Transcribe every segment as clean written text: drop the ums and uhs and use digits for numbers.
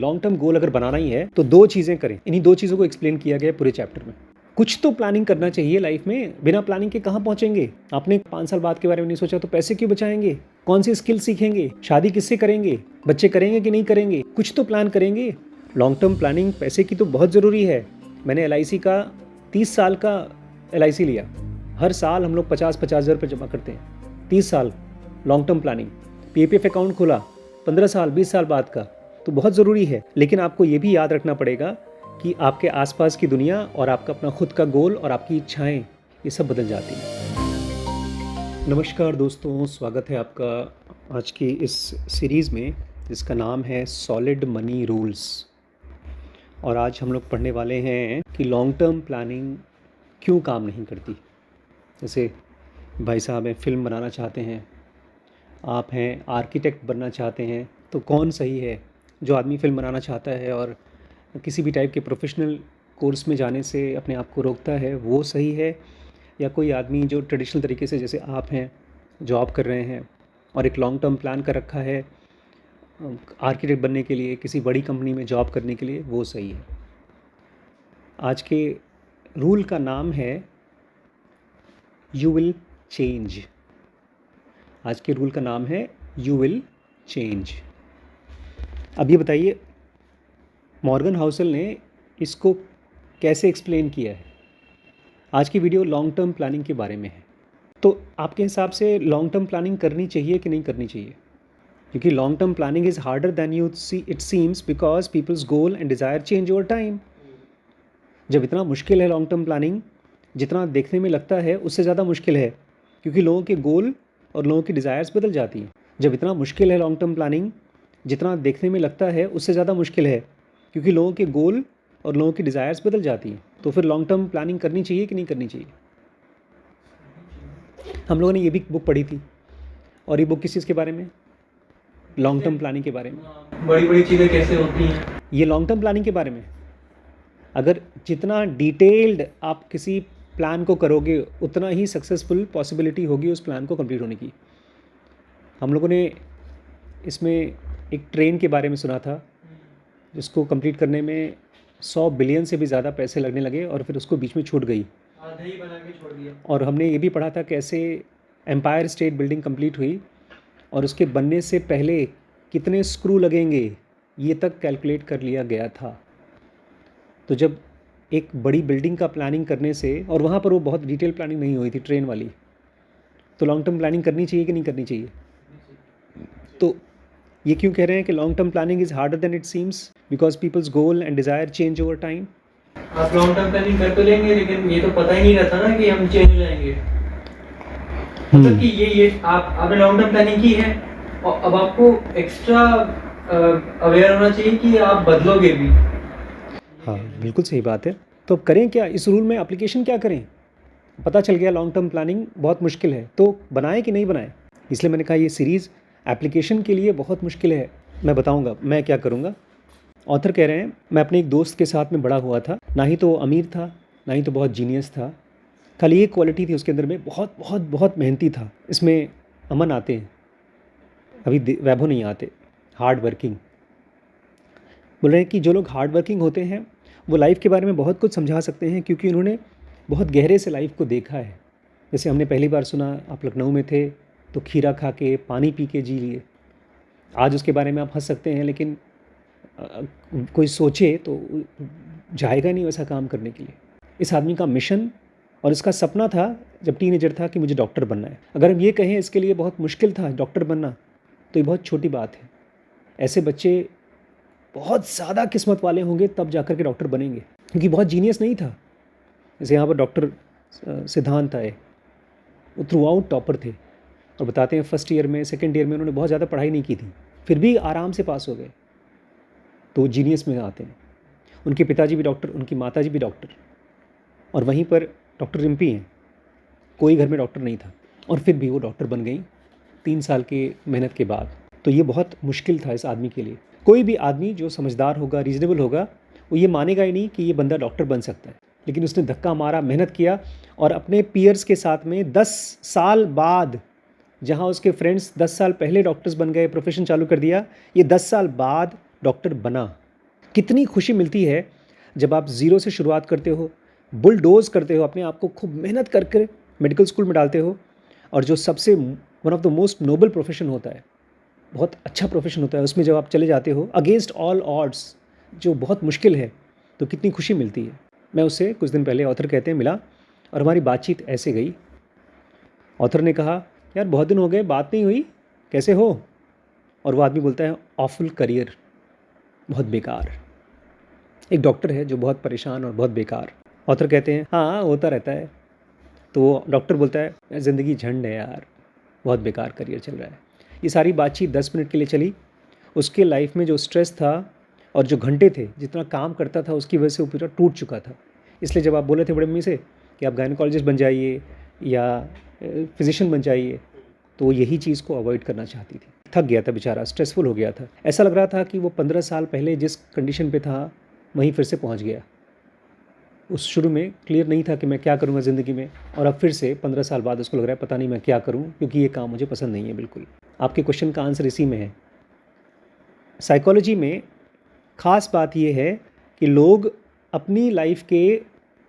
Long term goal अगर बनाना ही है तो दो चीज़ें करें। इन्हीं दो चीज़ों को एक्सप्लेन किया गया है पूरे चैप्टर में। कुछ तो प्लानिंग करना चाहिए लाइफ में, बिना प्लानिंग के कहाँ पहुँचेंगे। आपने 5 साल बाद के बारे में नहीं सोचा तो पैसे क्यों बचाएंगे, कौन सी स्किल सीखेंगे, शादी किससे करेंगे, बच्चे करेंगे कि नहीं करेंगे, कुछ तो प्लान करेंगे। लॉन्ग टर्म प्लानिंग पैसे की तो बहुत ज़रूरी है। मैंने LIC का 30 साल का LIC लिया। हर साल हम लोग 50-50 हज़ार रुपये जमा करते हैं। 30 साल long term planning. PFF account खोला 15 साल 20 साल बाद का, तो बहुत ज़रूरी है। लेकिन आपको ये भी याद रखना पड़ेगा कि आपके आसपास की दुनिया और आपका अपना खुद का गोल और आपकी इच्छाएं, ये सब बदल जाती हैं। नमस्कार दोस्तों, स्वागत है आपका आज की इस सीरीज़ में जिसका नाम है सॉलिड मनी रूल्स। और आज हम लोग पढ़ने वाले हैं कि लॉन्ग टर्म प्लानिंग क्यों काम नहीं करती। जैसे भाई साहब हैं, फिल्म बनाना चाहते हैं, आप हैं आर्किटेक्ट बनना चाहते हैं, तो कौन सही है? जो आदमी फिल्म बनाना चाहता है और किसी भी टाइप के प्रोफेशनल कोर्स में जाने से अपने आप को रोकता है, वो सही है? या कोई आदमी जो ट्रेडिशनल तरीके से, जैसे आप हैं, जॉब कर रहे हैं और एक लॉन्ग टर्म प्लान कर रखा है आर्किटेक्ट बनने के लिए, किसी बड़ी कंपनी में जॉब करने के लिए, वो सही है? आज के रूल का नाम है यू विल चेंज। आज के रूल का नाम है यू विल चेंज। अब ये बताइए, मॉर्गन हाउसल ने इसको कैसे एक्सप्लेन किया है? आज की वीडियो लॉन्ग टर्म प्लानिंग के बारे में है। तो आपके हिसाब से लॉन्ग टर्म प्लानिंग करनी चाहिए कि नहीं करनी चाहिए? क्योंकि long term planning is harder than you see it seems because peoples goal and desire change over time. जब इतना मुश्किल है लॉन्ग टर्म प्लानिंग, जितना देखने में लगता है उससे ज़्यादा मुश्किल है, क्योंकि लोगों के गोल और लोगों की डिज़ायर्स बदल जाती हैं। जब इतना मुश्किल है लॉन्ग टर्म प्लानिंग, जितना देखने में लगता है उससे ज़्यादा मुश्किल है, क्योंकि लोगों के गोल और लोगों की डिज़ायर्स बदल जाती हैं। तो फिर लॉन्ग टर्म प्लानिंग करनी चाहिए कि नहीं करनी चाहिए? हम लोगों ने ये भी बुक पढ़ी थी, और ये बुक किस चीज़ के बारे में? लॉन्ग टर्म प्लानिंग के बारे में। बड़ी बड़ी चीज़ें कैसे होती हैं, ये लॉन्ग टर्म प्लानिंग के बारे में। अगर जितना डिटेल्ड आप किसी प्लान को करोगे, उतना ही सक्सेसफुल पॉसिबिलिटी होगी उस प्लान को कंप्लीट होने की। हम लोगों ने इसमें एक ट्रेन के बारे में सुना था, जिसको कंप्लीट करने में 100 बिलियन से भी ज़्यादा पैसे लगने लगे और फिर उसको बीच में छूट गई। आधा ही बना के छोड़ दिया। और हमने ये भी पढ़ा था कैसे एम्पायर स्टेट बिल्डिंग कंप्लीट हुई और उसके बनने से पहले कितने स्क्रू लगेंगे, ये तक कैलकुलेट कर लिया गया था। तो जब एक बड़ी बिल्डिंग का प्लानिंग करने से, और वहाँ पर वो बहुत डिटेल प्लानिंग नहीं हुई थी ट्रेन वाली, तो लॉन्ग टर्म प्लानिंग करनी चाहिए कि नहीं करनी चाहिए? तो ये क्यों कह रहे हैं कि long term planning is harder than it seems because peoples goal and desire change over time? आप लॉन्ग टर्म प्लानिंग कर तो लेंगे, लेकिन ये तो पता ही नहीं रहता ना कि हम चेंज हो जाएंगे। मतलब कि ये आपने लॉन्ग टर्म प्लानिंग की है और अब आपको एक्स्ट्रा अवेयर होना चाहिए कि आप बदलोगे भी। हाँ, बिल्कुल सही बात है। तो अब करें क्या? इस रूल में एप्लीकेशन क्या करें? पता चल गया लॉन्ग टर्म प्लानिंग बहुत मुश्किल है, तो बनाएं कि नहीं बनाएं? इसलिए मैंने कहा ये सीरीज़ एप्लीकेशन के लिए बहुत मुश्किल है। मैं बताऊंगा मैं क्या करूंगा। ऑथर कह रहे हैं, मैं अपने एक दोस्त के साथ में बड़ा हुआ था, ना ही तो वो अमीर था, ना ही तो बहुत जीनियस था। खाली एक क्वालिटी थी उसके अंदर में, बहुत बहुत बहुत मेहनती था। इसमें अमन आते हैं, अभी वैभव नहीं आते। Hard working. बोल रहे हैं कि जो लोग हार्ड वर्किंग होते हैं वो लाइफ के बारे में बहुत कुछ समझा सकते हैं, क्योंकि उन्होंने बहुत गहरे से लाइफ को देखा है। जैसे हमने पहली बार सुना, आप लखनऊ में थे तो खीरा खा के पानी पी के जी लिए। आज उसके बारे में आप हंस सकते हैं, लेकिन कोई सोचे तो जाएगा नहीं वैसा काम करने के लिए। इस आदमी का मिशन और इसका सपना था जब टीनेजर था कि मुझे डॉक्टर बनना है। अगर हम ये कहें इसके लिए बहुत मुश्किल था डॉक्टर बनना, तो ये बहुत छोटी बात है। ऐसे बच्चे बहुत ज़्यादा किस्मत वाले होंगे तब जाकर के डॉक्टर बनेंगे, क्योंकि बहुत जीनियस नहीं था। जैसे यहाँ पर डॉक्टर सिद्धांत आए, वो थ्रू आउट टॉपर थे, और बताते हैं फर्स्ट ईयर में सेकंड ईयर में उन्होंने बहुत ज़्यादा पढ़ाई नहीं की थी, फिर भी आराम से पास हो गए। तो जीनियस में आते हैं। उनके पिताजी भी डॉक्टर, उनकी माताजी भी डॉक्टर, और वहीं पर डॉक्टर रिम्पी हैं, कोई घर में डॉक्टर नहीं था, और फिर भी वो डॉक्टर बन गई 3 साल की मेहनत के बाद। तो ये बहुत मुश्किल था इस आदमी के लिए। कोई भी आदमी जो समझदार होगा, रीजनेबल होगा, वो ये मानेगा ही नहीं कि ये बंदा डॉक्टर बन सकता है। लेकिन उसने धक्का मारा, मेहनत किया, और अपने पीयर्स के साथ में 10 साल बाद, जहाँ उसके फ्रेंड्स 10 साल पहले डॉक्टर्स बन गए, प्रोफेशन चालू कर दिया, ये 10 साल बाद डॉक्टर बना। कितनी खुशी मिलती है जब आप ज़ीरो से शुरुआत करते हो, बुलडोज करते हो, अपने आप को खूब मेहनत करके मेडिकल स्कूल में डालते हो, और जो सबसे one of the most noble profession होता है, बहुत अच्छा प्रोफेशन होता है, उसमें जब आप चले जाते हो अगेंस्ट ऑल ऑड्स, जो बहुत मुश्किल है, तो कितनी खुशी मिलती है। मैं उससे कुछ दिन पहले, ऑथर कहते हैं, मिला और हमारी बातचीत ऐसे गई। ऑथर ने कहा, यार बहुत दिन हो गए, बात नहीं हुई, कैसे हो? और वो आदमी बोलता है, ऑफुल करियर, बहुत बेकार। एक डॉक्टर है जो बहुत परेशान और बहुत बेकार। ऑथर कहते हैं, हाँ होता रहता है। तो डॉक्टर बोलता है, ज़िंदगी झंड है यार, बहुत बेकार करियर चल रहा है। ये सारी बातचीत 10 मिनट के लिए चली। उसके लाइफ में जो स्ट्रेस था और जो घंटे थे, जितना काम करता था, उसकी वजह से वो पूरा टूट चुका था। इसलिए जब आप बोले थे बड़े मम्मी से कि आप गायनोकोलॉजिस्ट बन जाइए या फिजिशियन बन जाइए, तो वो यही चीज़ को अवॉइड करना चाहती थी। थक गया था बेचारा, स्ट्रेसफुल हो गया था। ऐसा लग रहा था कि वो 15 साल पहले जिस कंडीशन पे था वहीं फिर से पहुंच गया। उस शुरू में क्लियर नहीं था कि मैं क्या करूंगा ज़िंदगी में, और अब फिर से 15 साल बाद उसको लग रहा है पता नहीं मैं क्या करूं, क्योंकि ये काम मुझे पसंद नहीं है बिल्कुल। आपके क्वेश्चन का आंसर इसी में है। साइकोलॉजी में ख़ास बात यह है कि लोग अपनी लाइफ के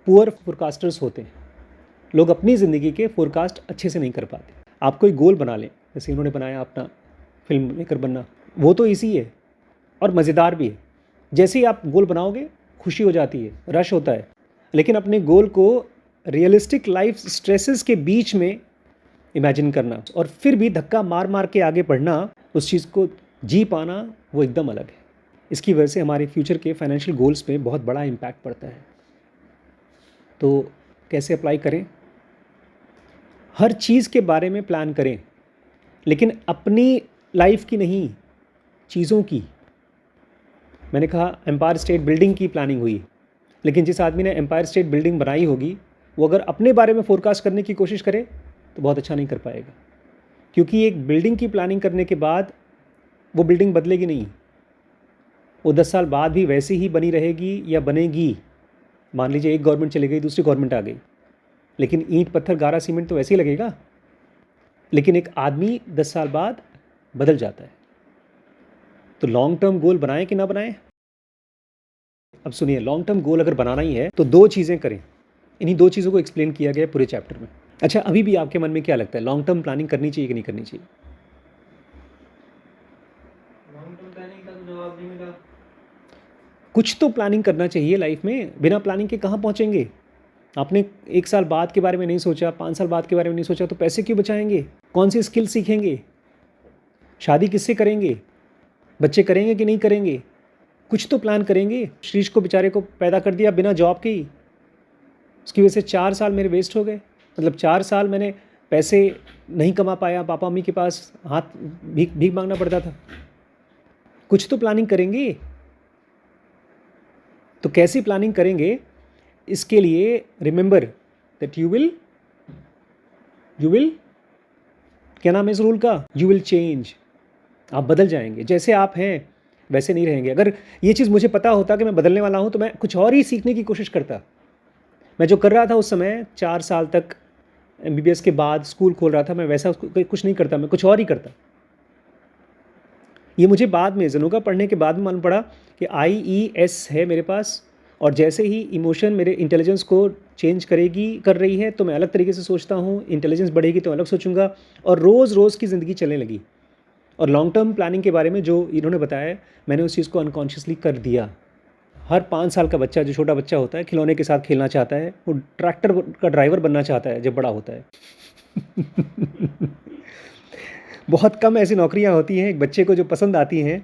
पुअर फोरकास्टर्स होते हैं। लोग अपनी ज़िंदगी के फोरकास्ट अच्छे से नहीं कर पाते। आप कोई गोल बना लें, जैसे इन्होंने बनाया अपना फिल्म मेकर बनना, वो तो ईजी है और मज़ेदार भी है। जैसे ही आप गोल बनाओगे खुशी हो जाती है, रश होता है। लेकिन अपने गोल को रियलिस्टिक लाइफ स्ट्रेसेस के बीच में इमेजिन करना और फिर भी धक्का मार मार के आगे बढ़ना, उस चीज़ को जी पाना, वो एकदम अलग है। इसकी वजह से हमारे फ्यूचर के फाइनेंशियल गोल्स पे बहुत बड़ा इम्पैक्ट पड़ता है। तो कैसे अप्लाई करें? हर चीज़ के बारे में प्लान करें, लेकिन अपनी लाइफ की नहीं, चीज़ों की। मैंने कहा एम्पायर स्टेट बिल्डिंग की प्लानिंग हुई, लेकिन जिस आदमी ने एम्पायर स्टेट बिल्डिंग बनाई होगी, वो अगर अपने बारे में फोरकास्ट करने की कोशिश करे तो बहुत अच्छा नहीं कर पाएगा, क्योंकि एक बिल्डिंग की प्लानिंग करने के बाद वो बिल्डिंग बदलेगी नहीं। वो 10 साल बाद भी वैसी ही बनी रहेगी या बनेगी। मान लीजिए एक गवर्नमेंट चली गई, दूसरी गवर्नमेंट आ गई, लेकिन ईंट पत्थर गारा सीमेंट तो वैसे ही लगेगा। लेकिन एक आदमी 10 साल बाद बदल जाता है। तो लॉन्ग टर्म गोल बनाएं कि ना बनाएं? अब सुनिए, लॉन्ग टर्म गोल अगर बनाना ही है तो 2 चीज़ें करें। इन्हीं 2 चीज़ों को एक्सप्लेन किया गया है पूरे चैप्टर में। अच्छा, अभी भी आपके मन में क्या लगता है, लॉन्ग टर्म प्लानिंग करनी चाहिए कि नहीं करनी चाहिए? लॉन्ग टर्म प्लानिंग का तो जवाब नहीं मिला। कुछ तो प्लानिंग करना चाहिए लाइफ में। बिना प्लानिंग के कहाँ पहुँचेंगे? आपने 1 साल बाद के बारे में नहीं सोचा, 5 साल बाद के बारे में नहीं सोचा, तो पैसे क्यों बचाएंगे? कौन सी स्किल सीखेंगे? शादी किससे करेंगे? बच्चे करेंगे कि नहीं करेंगे? कुछ तो प्लान करेंगे। श्रीश को बेचारे को पैदा कर दिया बिना जॉब के ही, उसकी वजह से 4 साल मेरे वेस्ट हो गए। मतलब 4 साल मैंने पैसे नहीं कमा पाया, पापा मम्मी के पास हाथ भीख भीख मांगना पड़ता था। कुछ तो प्लानिंग करेंगे। तो कैसी प्लानिंग करेंगे? इसके लिए रिमेंबर दैट यू विल क्या नाम है इस रूल का? You will change. आप बदल जाएंगे। जैसे आप हैं वैसे नहीं रहेंगे। अगर ये चीज़ मुझे पता होता कि मैं बदलने वाला हूँ, तो मैं कुछ और ही सीखने की कोशिश करता। मैं जो कर रहा था उस समय, 4 साल तक MBBS के बाद स्कूल खोल रहा था, मैं वैसा कुछ नहीं करता, मैं कुछ और ही करता। ये मुझे बाद में ज़नूका पढ़ने के बाद में मालूम पड़ा कि IES है मेरे पास, और जैसे ही इमोशन मेरे इंटेलिजेंस को चेंज कर रही है, तो मैं अलग तरीके से सोचता हूँ। इंटेलिजेंस बढ़ेगी तो अलग सोचूंगा, और रोज़ रोज़ की ज़िंदगी चलने लगी। और लॉन्ग टर्म प्लानिंग के बारे में जो इन्होंने बताया, मैंने उस चीज़ को अनकॉन्शियसली कर दिया। हर 5 साल का बच्चा, जो छोटा बच्चा होता है, खिलौने के साथ खेलना चाहता है, वो ट्रैक्टर का ड्राइवर बनना चाहता है जब बड़ा होता है। बहुत कम ऐसी नौकरियां होती हैं एक बच्चे को जो पसंद आती हैं,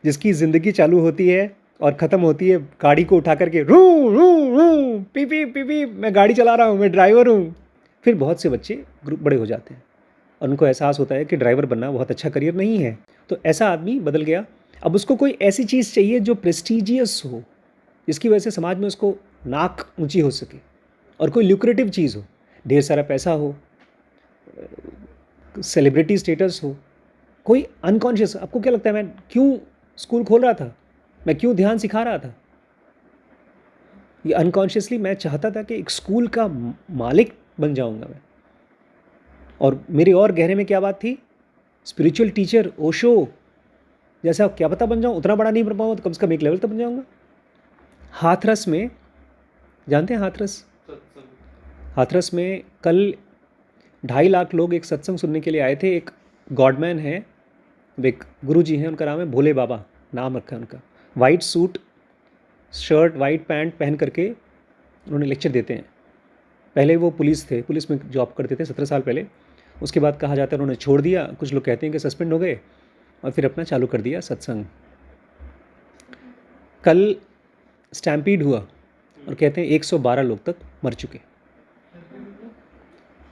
जिसकी ज़िंदगी चालू होती है और ख़त्म होती है गाड़ी को उठा करके, रू रू रू, पी पी पी पी, मैं गाड़ी चला रहा हूँ, मैं ड्राइवर हूँ। फिर बहुत से बच्चे बड़े हो जाते हैं और उनको एहसास होता है कि ड्राइवर बनना बहुत अच्छा करियर नहीं है। तो ऐसा आदमी बदल गया। अब उसको कोई ऐसी चीज़ चाहिए जो प्रेस्टीजियस हो, जिसकी वजह से समाज में उसको नाक ऊंची हो सके, और कोई ल्यूक्रेटिव चीज़ हो, ढेर सारा पैसा हो, सेलिब्रिटी स्टेटस हो, कोई अनकॉन्शियस। आपको क्या लगता है मैं क्यों स्कूल खोल रहा था, मैं क्यों ध्यान सिखा रहा था? ये अनकॉन्शियसली मैं चाहता था कि एक स्कूल का मालिक बन जाऊंगा मैं। और मेरे और गहरे में क्या बात थी? स्पिरिचुअल टीचर, ओशो जैसा क्या पता बन जाऊँ। उतना बड़ा नहीं बन पाऊँगा तो कम से कम एक लेवल तक बन जाऊँगा। हाथरस में, जानते हैं हाथरस? हाथरस में कल 2.5 लाख लोग एक सत्संग सुनने के लिए आए थे। एक गॉडमैन है, एक गुरु जी हैं, उनका नाम है भोले बाबा, नाम रखा है उनका। White suit, shirt, white pant पहन करके उन्होंने लेक्चर देते हैं। पहले वो पुलिस थे, पुलिस में जॉब करते थे 17 साल पहले। उसके बाद कहा जाता है उन्होंने छोड़ दिया, कुछ लोग कहते हैं कि सस्पेंड हो गए, और फिर अपना चालू कर दिया सत्संग। कल स्टैम्पीड हुआ और कहते हैं 112 लोग तक मर चुके।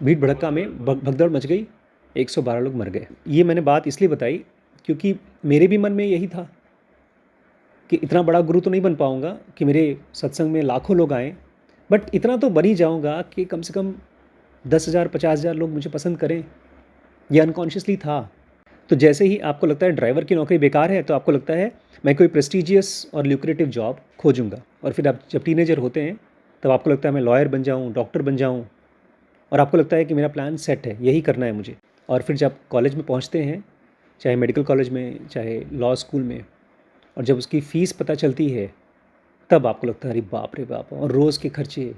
भीड़ भड़क्का में भगदड़ मच गई, 112 लोग मर गए। ये मैंने बात इसलिए बताई क्योंकि मेरे भी मन में यही था कि इतना बड़ा गुरु तो नहीं बन पाऊँगा कि मेरे सत्संग में लाखों लोग आएँ, बट इतना तो बन ही जाऊँगा कि कम से कम 10,000 50,000 लोग मुझे पसंद करें। ये अनकॉन्शियसली था। तो जैसे ही आपको लगता है ड्राइवर की नौकरी बेकार है, तो आपको लगता है मैं कोई प्रेस्टिजियस और ल्यूक्रेटिव जॉब खोजूंगा। और फिर आप जब टीनेजर होते हैं तब आपको लगता है मैं लॉयर बन जाऊं, डॉक्टर बन जाऊं, और आपको लगता है कि मेरा प्लान सेट है, यही करना है मुझे। और फिर जब कॉलेज में पहुंचते हैं, चाहे मेडिकल कॉलेज में, चाहे लॉ स्कूल में, और जब उसकी फ़ीस पता चलती है तब आपको लगता है अरे बाप रे बाप। और रोज़ के खर्चे,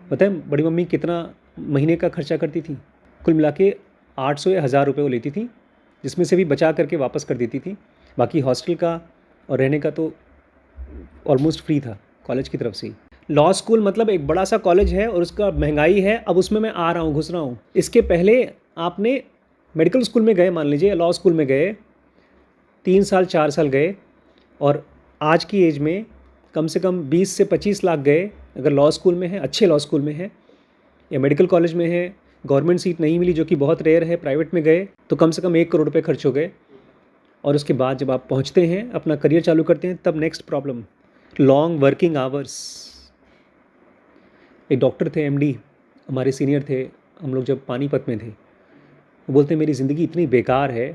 पता है बड़ी मम्मी कितना महीने का खर्चा करती थी? कुल मिला के 800 या 1000 रुपये वो लेती थी, जिसमें से भी बचा करके वापस कर देती थी। बाकी हॉस्टल का और रहने का तो ऑलमोस्ट फ्री था कॉलेज की तरफ से ही। लॉ स्कूल मतलब एक बड़ा सा कॉलेज है और उसका महंगाई है। अब उसमें मैं आ रहा हूँ, घुस रहा हूँ। इसके पहले आपने मेडिकल स्कूल में गए, मान लीजिए लॉ स्कूल में गए, 3 साल 4 साल गए, और आज की एज में कम से कम 20 से 25 लाख गए अगर लॉ स्कूल में है, अच्छे लॉ स्कूल में है, या मेडिकल कॉलेज में है, गवर्नमेंट सीट नहीं मिली जो कि बहुत रेयर है, प्राइवेट में गए तो कम से कम 1 करोड़ रुपये खर्च हो गए। और उसके बाद जब आप पहुंचते हैं, अपना करियर चालू करते हैं, तब next problem, long working hours. एक डॉक्टर थे, एमडी, हमारे सीनियर थे, हम लोग जब पानीपत में थे, वो बोलते मेरी ज़िंदगी इतनी बेकार है।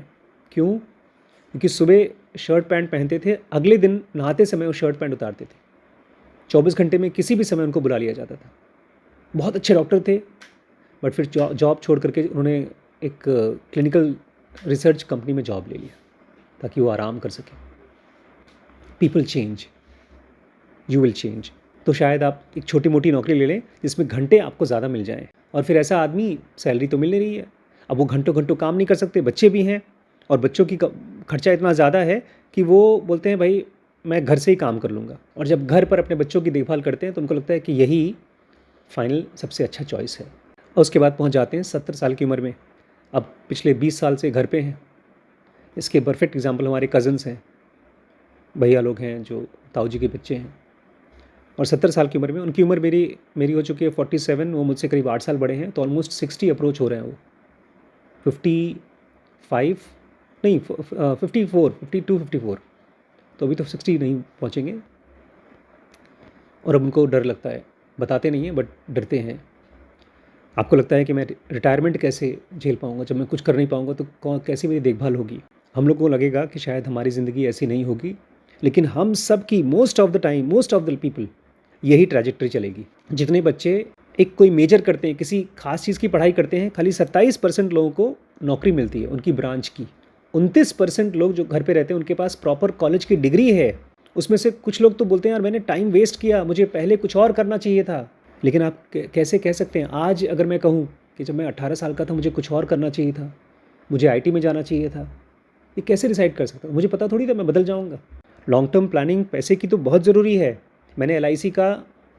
क्यों? क्योंकि सुबह शर्ट पैंट पहनते थे, अगले दिन नहाते समय वो शर्ट पैंट उतारते थे। 24 घंटे में किसी भी समय उनको बुला लिया जाता था। बहुत अच्छे डॉक्टर थे, बट फिर जॉब छोड़ करके उन्होंने एक क्लिनिकल रिसर्च कंपनी में जॉब ले लिया ताकि वो आराम कर सके। People change, you will change. तो शायद आप एक छोटी मोटी नौकरी ले लें जिसमें घंटे आपको ज़्यादा मिल जाएं। और फिर ऐसा आदमी, सैलरी तो मिल नहीं रही है, अब वो घंटों घंटों काम नहीं कर सकते, बच्चे भी हैं, और बच्चों की खर्चा इतना ज़्यादा है कि वो बोलते हैं भाई मैं घर से ही काम कर लूँगा। और जब घर पर अपने बच्चों की देखभाल करते हैं तो उनको लगता है कि यही फाइनल सबसे अच्छा चॉइस है। और उसके बाद पहुंच जाते हैं 70 साल की उम्र में, अब पिछले 20 साल से घर पे हैं। इसके परफेक्ट एग्जांपल हमारे कज़न्स हैं, भैया लोग हैं जो ताऊ जी के बच्चे हैं, और 70 साल की उम्र में, उनकी उम्र मेरी हो चुकी है 47, वो मुझसे करीब 8 साल बड़े हैं, तो ऑलमोस्ट 60 अप्रोच हो रहे हैं। वो 55 नहीं 54, 52, 54, तो अभी तो 60 नहीं पहुँचेंगे। और अब उनको डर लगता है, बताते नहीं हैं बट डरते हैं। आपको लगता है कि मैं रिटायरमेंट कैसे झेल पाऊँगा, जब मैं कुछ कर नहीं पाऊँगा तो कैसी मेरी देखभाल होगी। हम लोग को लगेगा कि शायद हमारी ज़िंदगी ऐसी नहीं होगी, लेकिन हम सब की most of the time, most of the people, यही ट्रैजेक्टरी चलेगी। जितने बच्चे एक कोई मेजर करते हैं, किसी खास चीज़ की पढ़ाई करते हैं, खाली 27% लोगों को नौकरी मिलती है उनकी ब्रांच की। 29% लोग जो घर पे रहते हैं उनके पास प्रॉपर कॉलेज की डिग्री है। उसमें से कुछ लोग तो बोलते हैं यार मैंने टाइम वेस्ट किया, मुझे पहले कुछ और करना चाहिए था। लेकिन आप कैसे कह सकते हैं? आज अगर मैं कहूँ कि जब मैं 18 साल का था मुझे कुछ और करना चाहिए था, मुझे आईटी में जाना चाहिए था, ये कैसे डिसाइड कर सकता हूँ? मुझे पता थोड़ी था मैं बदल जाऊँगा। लॉन्ग टर्म प्लानिंग पैसे की तो बहुत ज़रूरी है। मैंने LIC का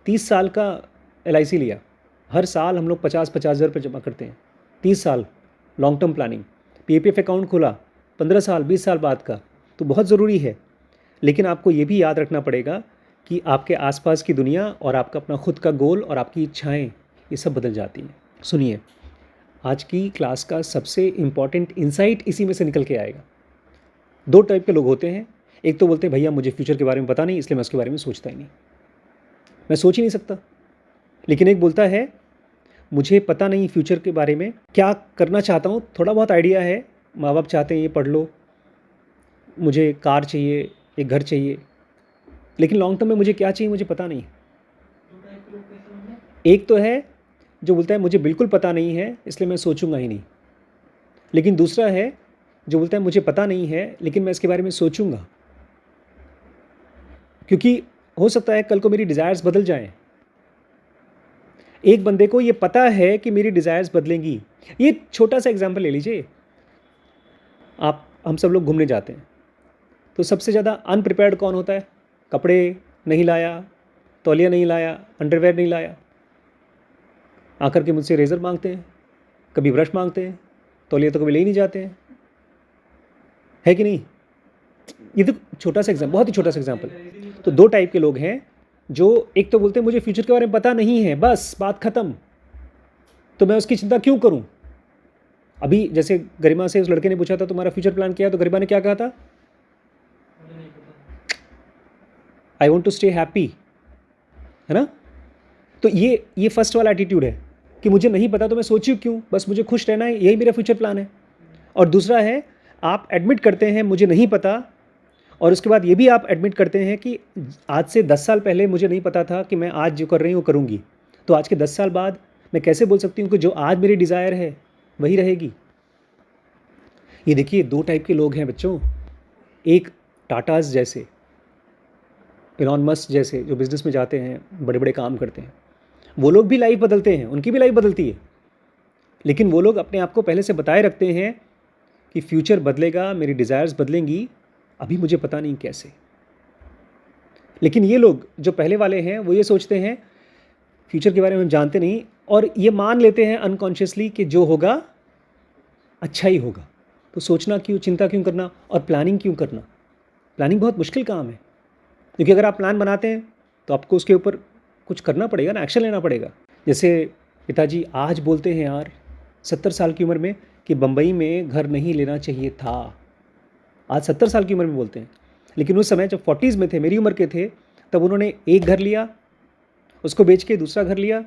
30 साल का LIC लिया। हर साल हम लोग 50-50 हज़ार रुपये जमा करते हैं, 30 साल long term planning. PFF account खोला 15 साल 20 साल बाद का, तो बहुत ज़रूरी है। लेकिन आपको ये भी याद रखना पड़ेगा कि आपके आसपास की दुनिया और आपका अपना खुद का गोल और आपकी इच्छाएं, ये सब बदल जाती हैं। सुनिए, आज की क्लास का सबसे इम्पॉर्टेंट इंसाइट इसी में से निकल के आएगा। 2 टाइप के लोग होते हैं। एक तो बोलते हैं भैया मुझे फ्यूचर के बारे में पता नहीं, इसलिए मैं उसके बारे में सोचता ही नहीं, मैं सोच ही नहीं सकता। लेकिन एक बोलता है मुझे पता नहीं फ्यूचर के बारे में, क्या करना चाहता हूँ थोड़ा बहुत आइडिया है, माँ बाप चाहते हैं ये पढ़ लो, मुझे कार चाहिए, एक घर चाहिए, लेकिन लॉन्ग टर्म में मुझे क्या चाहिए मुझे पता नहीं। एक तो है जो बोलता है मुझे बिल्कुल पता नहीं है इसलिए मैं सोचूंगा ही नहीं, लेकिन दूसरा है जो बोलता है मुझे पता नहीं है लेकिन मैं इसके बारे में सोचूंगा। क्योंकि हो सकता है कल को मेरी डिज़ायर्स बदल जाएं। एक बंदे को ये पता है कि मेरी डिज़ायर्स बदलेंगी। ये छोटा सा एग्जांपल ले लीजिए, हम सब लोग घूमने जाते हैं, तो सबसे ज़्यादा अनप्रिपेयर्ड कौन होता है? कपड़े नहीं लाया, तौलिया नहीं लाया, अंडरवेयर नहीं लाया, आकर के मुझसे रेज़र मांगते हैं, कभी ब्रश मांगते हैं, तौलिया तो कभी ले ही नहीं जाते हैं, है कि नहीं? ये तो छोटा सा एग्जाम्पल, बहुत ही छोटा सा एग्जाम्पल। तो दो टाइप के लोग हैं, जो एक तो बोलते हैं मुझे फ्यूचर के बारे में पता नहीं है, बस बात ख़त्म, तो मैं उसकी चिंता क्यों करूं? अभी जैसे गरिमा से उस लड़के ने पूछा था तुम्हारा फ्यूचर प्लान क्या है, तो गरिमा ने क्या कहा था? I want to stay happy, है ना? तो ये फर्स्ट वाला एटीट्यूड है कि मुझे नहीं पता तो मैं सोचूं क्यों, बस मुझे खुश रहना है, यही मेरा फ्यूचर प्लान है। और दूसरा है, आप एडमिट करते हैं मुझे नहीं पता, और उसके बाद ये भी आप एडमिट करते हैं कि आज से 10 साल पहले मुझे नहीं पता था कि मैं आज जो कर रही हूँ वो करूँगी, तो आज के 10 साल बाद मैं कैसे बोल सकती हूँ कि जो आज मेरी डिज़ायर है वही रहेगी? ये देखिए, दो टाइप के लोग हैं बच्चों। एक टाटाज जैसे, एलॉन मस्क जैसे, जो बिज़नेस में जाते हैं, बड़े बड़े काम करते हैं, वो लोग भी लाइफ बदलते हैं, उनकी भी लाइफ बदलती है, लेकिन वो लोग अपने आप को पहले से बताए रखते हैं कि फ्यूचर बदलेगा, मेरी डिज़ायर्स बदलेंगी, अभी मुझे पता नहीं कैसे। लेकिन ये लोग जो पहले वाले हैं वो ये सोचते हैं फ्यूचर के बारे में हम जानते नहीं, और ये मान लेते हैं अनकॉन्शियसली कि जो होगा अच्छा ही होगा, तो सोचना क्यों, चिंता क्यों करना, और प्लानिंग क्यों करना? प्लानिंग बहुत मुश्किल काम है, क्योंकि अगर आप प्लान बनाते हैं तो आपको उसके ऊपर कुछ करना पड़ेगा ना, एक्शन लेना पड़ेगा। जैसे पिताजी आज बोलते हैं यार 70 साल की उम्र में कि बम्बई में घर नहीं लेना चाहिए था, आज 70 साल की उम्र में बोलते हैं, लेकिन उस समय जब 40s में थे, मेरी उम्र के थे, तब उन्होंने एक घर लिया, उसको बेच के दूसरा घर लिया,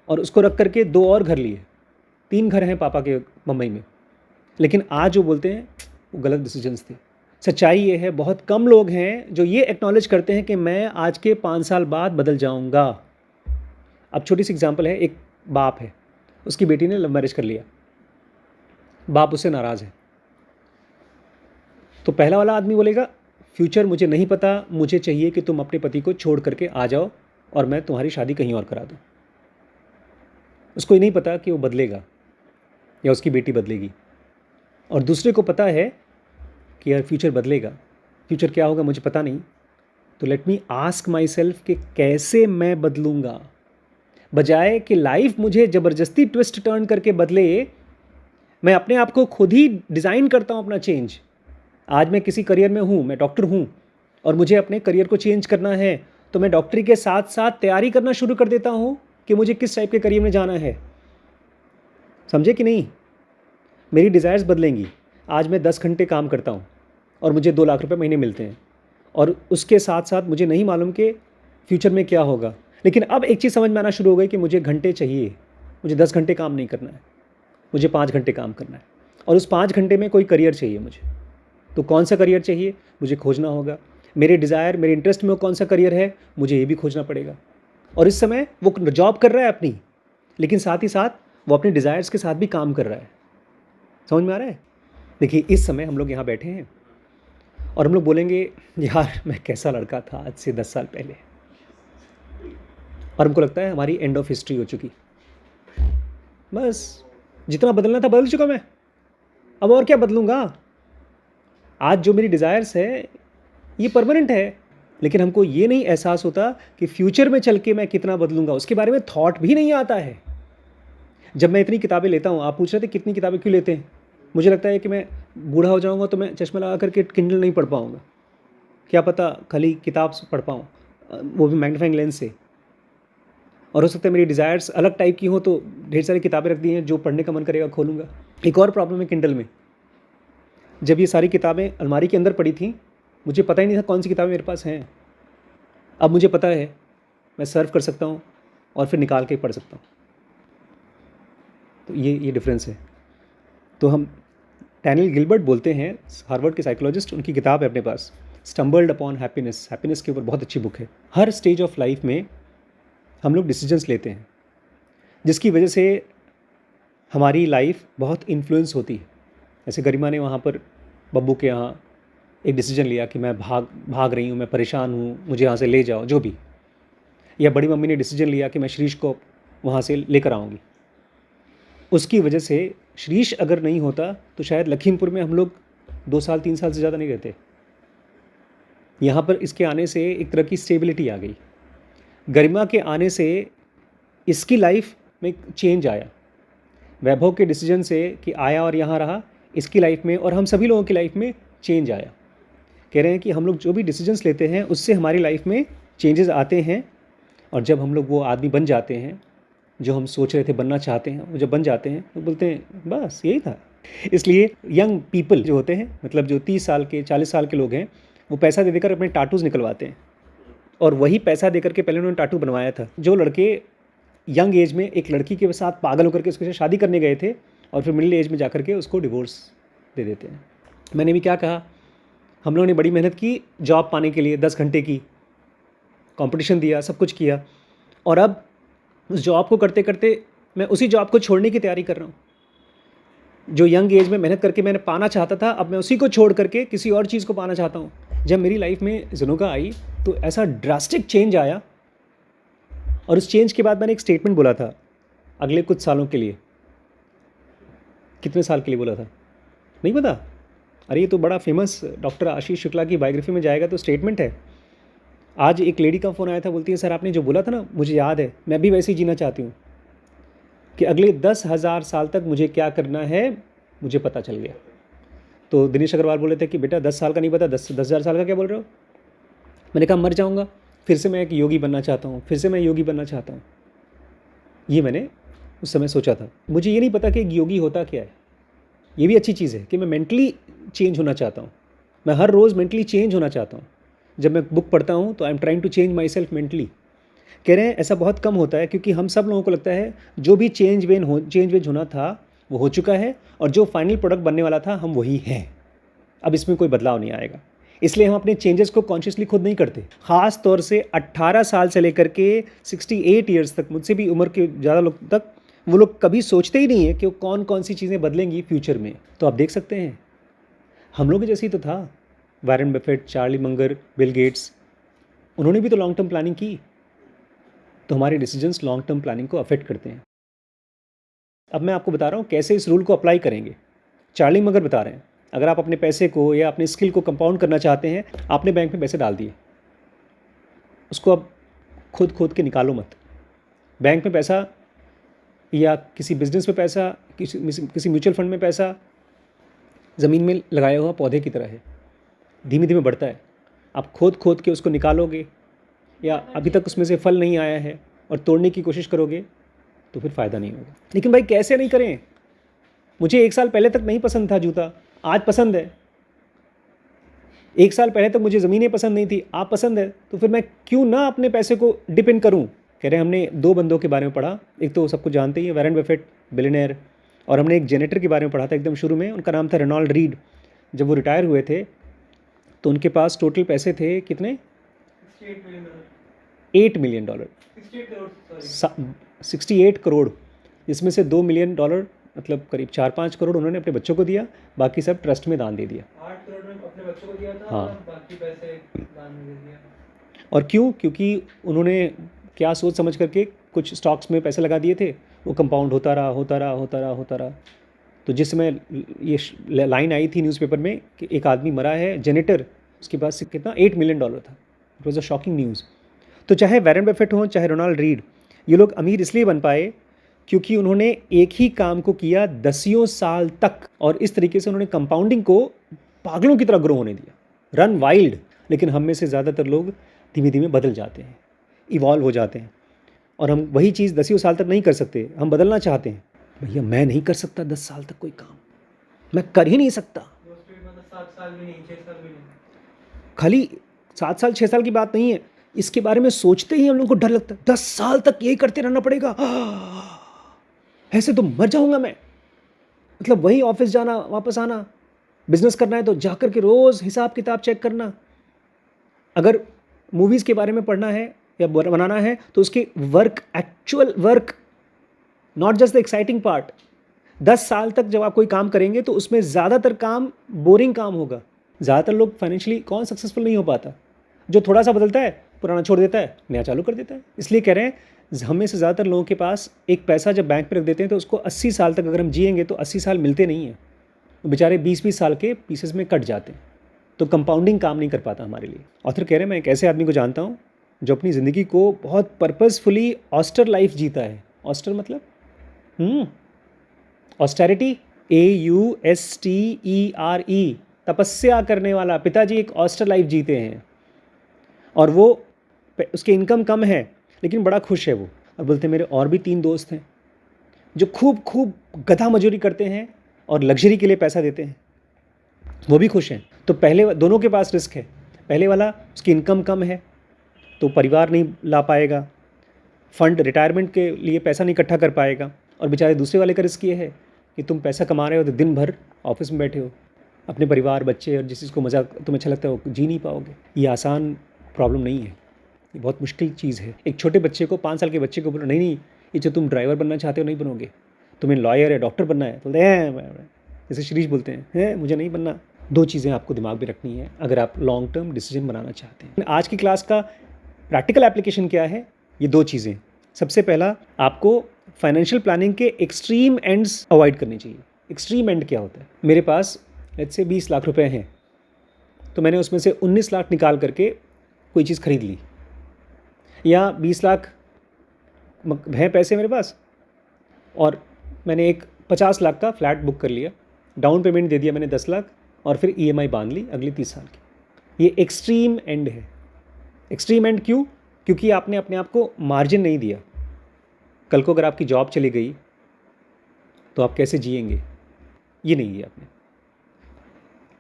और उसको रख करके 2 और घर लिए, 3 घर हैं पापा के बम्बई में। लेकिन आज जो बोलते हैं वो गलत डिसीजंस थे। सच्चाई ये है, बहुत कम लोग हैं जो ये एक्नॉलेज करते हैं कि मैं आज के 5 साल बाद बदल जाऊंगा। अब छोटी सी एग्जांपल है, एक बाप है, उसकी बेटी ने लव मैरिज कर लिया, बाप उससे नाराज़ है, तो पहला वाला आदमी बोलेगा फ्यूचर मुझे नहीं पता, मुझे चाहिए कि तुम अपने पति को छोड़ करके आ जाओ और मैं तुम्हारी शादी कहीं और करा दूँ। उसको ये नहीं पता कि वो बदलेगा या उसकी बेटी बदलेगी, और दूसरे को पता है कि यार फ्यूचर बदलेगा, फ्यूचर क्या होगा मुझे पता नहीं, तो let me ask my self कि कैसे मैं बदलूँगा, बजाय कि लाइफ मुझे ज़बरदस्ती ट्विस्ट टर्न करके बदले। मैं अपने आप को खुद ही डिज़ाइन करता हूँ अपना चेंज। आज मैं किसी करियर में हूँ, मैं डॉक्टर हूँ, और मुझे अपने करियर को चेंज करना है, तो मैं डॉक्टरी के साथ साथ तैयारी करना शुरू कर देता हूँ कि मुझे किस टाइप के करियर में जाना है। समझे कि नहीं? मेरी डिज़ायर्स बदलेंगी। आज मैं 10 घंटे काम करता हूँ और मुझे 2 लाख रुपए महीने मिलते हैं, और उसके साथ साथ मुझे नहीं मालूम कि फ्यूचर में क्या होगा, लेकिन अब एक चीज़ समझ में आना शुरू हो गई कि मुझे घंटे चाहिए, मुझे 10 घंटे काम नहीं करना है, मुझे 5 घंटे काम करना है, और उस 5 घंटे में कोई करियर चाहिए मुझे। तो कौन सा करियर चाहिए मुझे खोजना होगा, मेरे डिज़ायर, मेरे इंटरेस्ट में वो कौन सा करियर है मुझे ये भी खोजना पड़ेगा। और इस समय वो जॉब कर रहा है अपनी, लेकिन साथ ही साथ वो अपने डिज़ायर्स के साथ भी काम कर रहा है। समझ में आ रहा है? देखिए, इस समय हम लोग यहाँ बैठे हैं और हम लोग बोलेंगे यार मैं कैसा लड़का था आज से 10 साल पहले, और हमको लगता है हमारी एंड ऑफ हिस्ट्री हो चुकी, बस जितना बदलना था बदल चुका मैं, अब और क्या बदलूँगा। आज जो मेरी डिज़ायर्स है ये परमानेंट है, लेकिन हमको ये नहीं एहसास होता कि फ्यूचर में चल के मैं कितना बदलूँगा, उसके बारे में थॉट भी नहीं आता है। जब मैं इतनी किताबें लेता हूँ, आप पूछ रहे थे कितनी किताबें क्यों लेते हैं, मुझे लगता है कि मैं बूढ़ा हो जाऊँगा तो मैं चश्मा लगा करके किंडल नहीं पढ़ पाऊँगा, क्या पता खाली किताब पढ़ पाऊँ, वो भी मैग्नीफाइंग लेंस से। और हो सकता है मेरी डिज़ायर्स अलग टाइप की हो, तो ढेर सारी किताबें रख दी हैं, जो पढ़ने का मन करेगा खोलूँगा। एक और प्रॉब्लम है किंडल में, जब ये सारी किताबें अलमारी के अंदर पड़ी थी, मुझे पता ही नहीं था कौन सी किताबें मेरे पास हैं। अब मुझे पता है, मैं सर्व कर सकता हूँ और फिर निकाल के पढ़ सकता हूँ। तो ये डिफरेंस है। तो हम डैनियल गिलबर्ट बोलते हैं, हार्वर्ड के साइकोलॉजिस्ट, उनकी किताब है अपने पास, स्टम्बल्ड अपॉन हैप्पीनेस, हैप्पीनेस के ऊपर बहुत अच्छी बुक है। हर स्टेज ऑफ लाइफ में हम लोग डिसीजंस लेते हैं, जिसकी वजह से हमारी लाइफ बहुत इन्फ्लुएंस होती है। जैसे गरिमा ने वहाँ पर बब्बू के यहाँ एक डिसीजन लिया कि मैं भाग रही हूँ, मैं परेशान हूँ, मुझे यहाँ से ले जाओ, जो भी। या बड़ी मम्मी ने डिसीजन लिया कि मैं श्रीश को वहाँ से लेकर आऊँगी। उसकी वजह से श्रीश अगर नहीं होता तो शायद लखीमपुर में हम लोग 2 साल 3 साल से ज़्यादा नहीं रहते। यहाँ पर इसके आने से एक तरह की स्टेबिलिटी आ गई। गरिमा के आने से इसकी लाइफ में एक चेंज आया। वैभव के डिसीजन से कि आया और यहाँ रहा, इसकी लाइफ में और हम सभी लोगों की लाइफ में चेंज आया। कह रहे हैं कि हम लोग जो भी डिसीजंस लेते हैं उससे हमारी लाइफ में चेंजेस आते हैं, और जब हम लोग वो आदमी बन जाते हैं जो हम सोच रहे थे बनना चाहते हैं, वो जब बन जाते हैं तो बोलते हैं बस यही था। इसलिए यंग पीपल जो होते हैं, मतलब जो 30 साल के 40 साल के लोग हैं, वो पैसा दे देकर अपने टाटूज़ निकलवाते हैं, और वही पैसा देकर के पहले उन्होंने टाटू बनवाया था। जो लड़के यंग एज में एक लड़की के साथ पागल होकर के उसके साथ शादी करने गए थे और फिर मिडिल एज में जाकर के उसको डिवोर्स दे देते हैं। मैंने भी क्या कहा, हम लोगों ने बड़ी मेहनत की जॉब पाने के लिए, 10 घंटे की कंपटीशन दिया, सब कुछ किया, और अब उस जॉब को करते करते मैं उसी जॉब को छोड़ने की तैयारी कर रहा हूँ। जो यंग एज में मेहनत करके मैंने पाना चाहता था, अब मैं उसी को छोड़ करके किसी और चीज़ को पाना चाहता हूँ। जब मेरी लाइफ में ज़ुनुका आई तो ऐसा ड्रास्टिक चेंज आया, और उस चेंज के बाद मैंने एक स्टेटमेंट बोला था अगले कुछ सालों के लिए। कितने साल के लिए बोला था नहीं पता? अरे ये तो बड़ा फेमस डॉक्टर आशीष शुक्ला की बायोग्राफी में जाएगा तो स्टेटमेंट है। आज एक लेडी का फ़ोन आया था, बोलती है सर आपने जो बोला था ना, मुझे याद है, मैं भी वैसे ही जीना चाहती हूँ कि अगले 10,000 साल तक मुझे क्या करना है मुझे पता चल गया। तो दिनेश अग्रवाल बोले थे कि बेटा 10 साल का नहीं पता, 10,000 साल का क्या बोल रहे हो? मैंने कहा मर जाऊँगा, फिर से मैं एक योगी बनना चाहता हूँ, फिर से मैं योगी बनना चाहता हूँ। ये मैंने उस समय सोचा था। मुझे ये नहीं पता कि एक योगी होता क्या है। ये भी अच्छी चीज़ है कि मैं मेंटली चेंज होना चाहता हूँ, मैं हर रोज़ मेंटली चेंज होना चाहता हूँ। जब मैं बुक पढ़ता हूँ तो I am trying to change myself mentally. कह रहे हैं ऐसा बहुत कम होता है, क्योंकि हम सब लोगों को लगता है जो भी चेंज वेज होना था वो हो चुका है, और जो फाइनल प्रोडक्ट बनने वाला था हम वही हैं, अब इसमें कोई बदलाव नहीं आएगा। इसलिए हम अपने चेंजेस को कॉन्शियसली खुद नहीं करते। ख़ास तौर से 18 साल से लेकर के 68 ईयर्स तक, मुझसे भी उम्र के ज़्यादा लोग तक, वो लोग कभी सोचते ही नहीं है कि वो कौन कौन सी चीज़ें बदलेंगी फ्यूचर में। तो आप देख सकते हैं हम लोग जैसे ही तो था। Warren Buffett, Charlie Munger, Bill Gates, उन्होंने भी तो लॉन्ग टर्म प्लानिंग की। तो हमारे डिसीजंस लॉन्ग टर्म प्लानिंग को अफेक्ट करते हैं। अब मैं आपको बता रहा हूँ कैसे इस रूल को अप्लाई करेंगे। चार्ली मंगर बता रहे हैं, अगर आप अपने पैसे को या अपने स्किल को कंपाउंड करना चाहते हैं, आपने बैंक में पैसे डाल दिए, उसको अब खोद के निकालो मत। बैंक में पैसा या किसी बिजनेस में पैसा, किसी म्यूचुअल फंड में पैसा ज़मीन में लगाया हुआ पौधे की तरह है, धीमे धीमे बढ़ता है। आप खोद के उसको निकालोगे या अभी तक उसमें से फल नहीं आया है और तोड़ने की कोशिश करोगे तो फिर फ़ायदा नहीं होगा। लेकिन भाई कैसे नहीं करें? मुझे 1 साल पहले तक नहीं पसंद था जूता, आज पसंद है। 1 साल पहले तक मुझे ज़मीनें पसंद नहीं थी, आप पसंद है, तो फिर मैं क्यों ना अपने पैसे को डिपेंड करूं? कह रहे हैं हमने 2 बंदों के बारे में पढ़ा, एक तो सबको जानते ही है वॉरेन बफेट, बिलियनेयर, और हमने एक जेनेटर के बारे में पढ़ा था एकदम शुरू में, उनका नाम था रेनॉल्ड रीड। जब वो रिटायर हुए थे तो उनके पास टोटल पैसे थे कितने? $8 मिलियन, 68 करोड़, जिसमें से $2 मिलियन मतलब करीब 4-5 करोड़ उन्होंने अपने बच्चों को दिया, बाकी सब ट्रस्ट में दान दे दिया। 8 करोड़ में अपने बच्चों को दिया था, हाँ। और बाकी पैसे दान में दे दिया। और क्यों? क्योंकि उन्होंने क्या सोच समझ करके कुछ स्टॉक्स में पैसे लगा दिए थे, वो कंपाउंड होता रहा। तो जिस समय ये लाइन आई थी न्यूज़पेपर में कि एक आदमी मरा है जेनेटर, उसके पास कितना $8 मिलियन था। It was a shocking news. तो चाहे वॉरेन बफेट हो, चाहे रोनाल्ड रीड, ये लोग अमीर इसलिए बन पाए क्योंकि उन्होंने एक ही काम को किया 10 साल तक, और इस तरीके से उन्होंने कंपाउंडिंग को पागलों की तरह ग्रो होने दिया, रन वाइल्ड। लेकिन हम में से ज़्यादातर लोग धीमे धीमे बदल जाते हैं, इवॉल्व हो जाते हैं, और हम वही चीज़ 10 साल तक नहीं कर सकते। हम बदलना चाहते हैं, भैया मैं नहीं कर सकता 10 साल तक कोई काम, मैं कर ही नहीं सकता। 7 साल भी नहीं, 6 साल भी नहीं। खाली 7 साल 6 साल की बात नहीं है, इसके बारे में सोचते ही हम लोगों को डर लगता है। 10 साल तक यही करते रहना पड़ेगा, ऐसे तो मर जाऊंगा मैं। मतलब वही ऑफिस जाना, वापस आना, बिजनेस करना है तो जाकर के रोज़ हिसाब किताब चेक करना। अगर मूवीज़ के बारे में पढ़ना है या बनाना है तो उसके work, actual work, not just the exciting part. 10 साल तक जब आप कोई काम करेंगे तो उसमें ज़्यादातर काम बोरिंग काम होगा, ज़्यादातर लोग फाइनेंशियली कौन सक्सेसफुल नहीं हो पाता? जो थोड़ा सा बदलता है, पुराना छोड़ देता है, नया चालू कर देता है। इसलिए कह रहे हैं हम में से ज़्यादातर लोगों के पास एक पैसा जब बैंक पे रख देते हैं तो उसको 80 साल तक अगर हम जिएंगे तो 80 साल मिलते नहीं हैं, तो बेचारे 20-20 साल के पीसेस में कट जाते हैं। तो कंपाउंडिंग काम नहीं कर पाता हमारे लिए। ऑथर कह रहे हैं मैं एक ऐसे आदमी को जानता हूँ जो अपनी ज़िंदगी को बहुत पर्पसफुली ऑस्टर लाइफ जीता है। ऑस्टर मतलब ऑस्टेरिटी, AUSTERE, तपस्या करने वाला। पिताजी एक ऑस्टर लाइफ जीते हैं और वो उसके इनकम कम है लेकिन बड़ा खुश है वो। और बोलते हैं मेरे और भी 3 दोस्त हैं जो खूब गधा मजूरी करते हैं और लग्जरी के लिए पैसा देते हैं, वो भी खुश हैं। तो पहले दोनों के पास रिस्क है। पहले वाला उसकी इनकम कम है तो परिवार नहीं ला पाएगा, फंड रिटायरमेंट के लिए पैसा नहीं इकट्ठा कर पाएगा। और बेचारे दूसरे वाले का रिस्क ये है कि तुम पैसा कमा रहे हो तो दिन भर ऑफिस में बैठे हो, अपने परिवार, बच्चे और जिस चीज़ को मज़ा तुम्हें अच्छा लगता है वो जी नहीं पाओगे। ये आसान प्रॉब्लम नहीं है, ये बहुत मुश्किल चीज़ है। एक छोटे बच्चे को, 5 साल के बच्चे को बोलो नहीं ये जो तुम ड्राइवर बनना चाहते हो नहीं बनोगे, तुम्हें लॉयर या डॉक्टर बनना है, बोलते हैं जैसे शिरीष बोलते हैं मुझे नहीं बनना। 2 चीज़ें आपको दिमाग में रखनी है अगर आप लॉन्ग टर्म डिसीजन बनाना चाहते हैं। आज की क्लास का प्रैक्टिकल एप्लीकेशन क्या है? ये 2 चीज़ें। सबसे पहला, आपको फाइनेंशियल प्लानिंग के एक्सट्रीम एंड्स अवॉइड करनी चाहिए। एक्सट्रीम एंड क्या होता है? मेरे पास लेट्स से 20 लाख रुपए हैं तो मैंने उसमें से 19 लाख निकाल करके कोई चीज़ खरीद ली, या 20 लाख हैं पैसे मेरे पास और मैंने एक 50 लाख का फ्लैट बुक कर लिया, डाउन पेमेंट दे दिया मैंने 10 लाख और फिर EMI बांध ली अगले 30 साल की। ये एक्सट्रीम एंड है। एक्सट्रीम एंड क्यों? क्योंकि आपने अपने आप को मार्जिन नहीं दिया। कल को अगर आपकी जॉब चली गई तो आप कैसे जिएंगे, ये नहीं दिया आपने।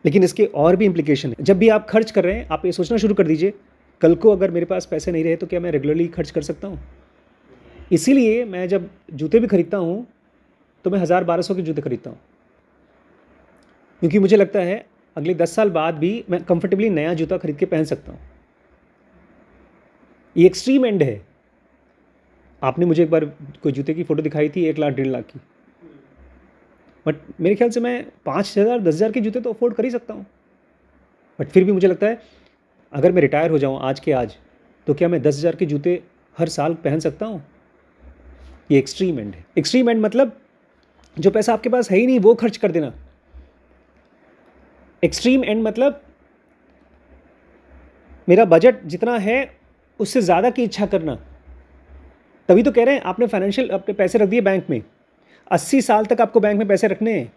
लेकिन इसके और भी इम्प्लीकेशन है। जब भी आप खर्च कर रहे हैं आप ये सोचना शुरू कर दीजिए कल को अगर मेरे पास पैसे नहीं रहे तो क्या मैं रेगुलरली खर्च कर सकता हूँ। इसीलिए मैं जब जूते भी खरीदता हूँ तो मैं 1000-1200 के जूते खरीदता हूँ, क्योंकि मुझे लगता है अगले 10 साल बाद भी मैं कंफर्टेबली नया जूता खरीद के पहन सकता हूँ। ये एक्सट्रीम एंड है। आपने मुझे एक बार कोई जूते की फ़ोटो दिखाई थी 1 लाख 1.5 लाख की, बट मेरे ख्याल से मैं 5000 10,000 के जूते तो अफोर्ड कर ही सकता हूँ। बट फिर भी मुझे लगता है अगर मैं रिटायर हो जाऊँ आज के आज तो क्या मैं 10,000 के जूते हर साल पहन सकता हूँ? ये एक्सट्रीम एंड है। एक्सट्रीम एंड मतलब जो पैसा आपके पास है ही नहीं वो खर्च कर देना। एक्सट्रीम एंड मतलब मेरा बजट जितना है उससे ज़्यादा की इच्छा करना। तभी तो कह रहे हैं आपने फाइनेंशियल अपने पैसे रख दिए बैंक में, 80 साल तक आपको बैंक में पैसे रखने हैं,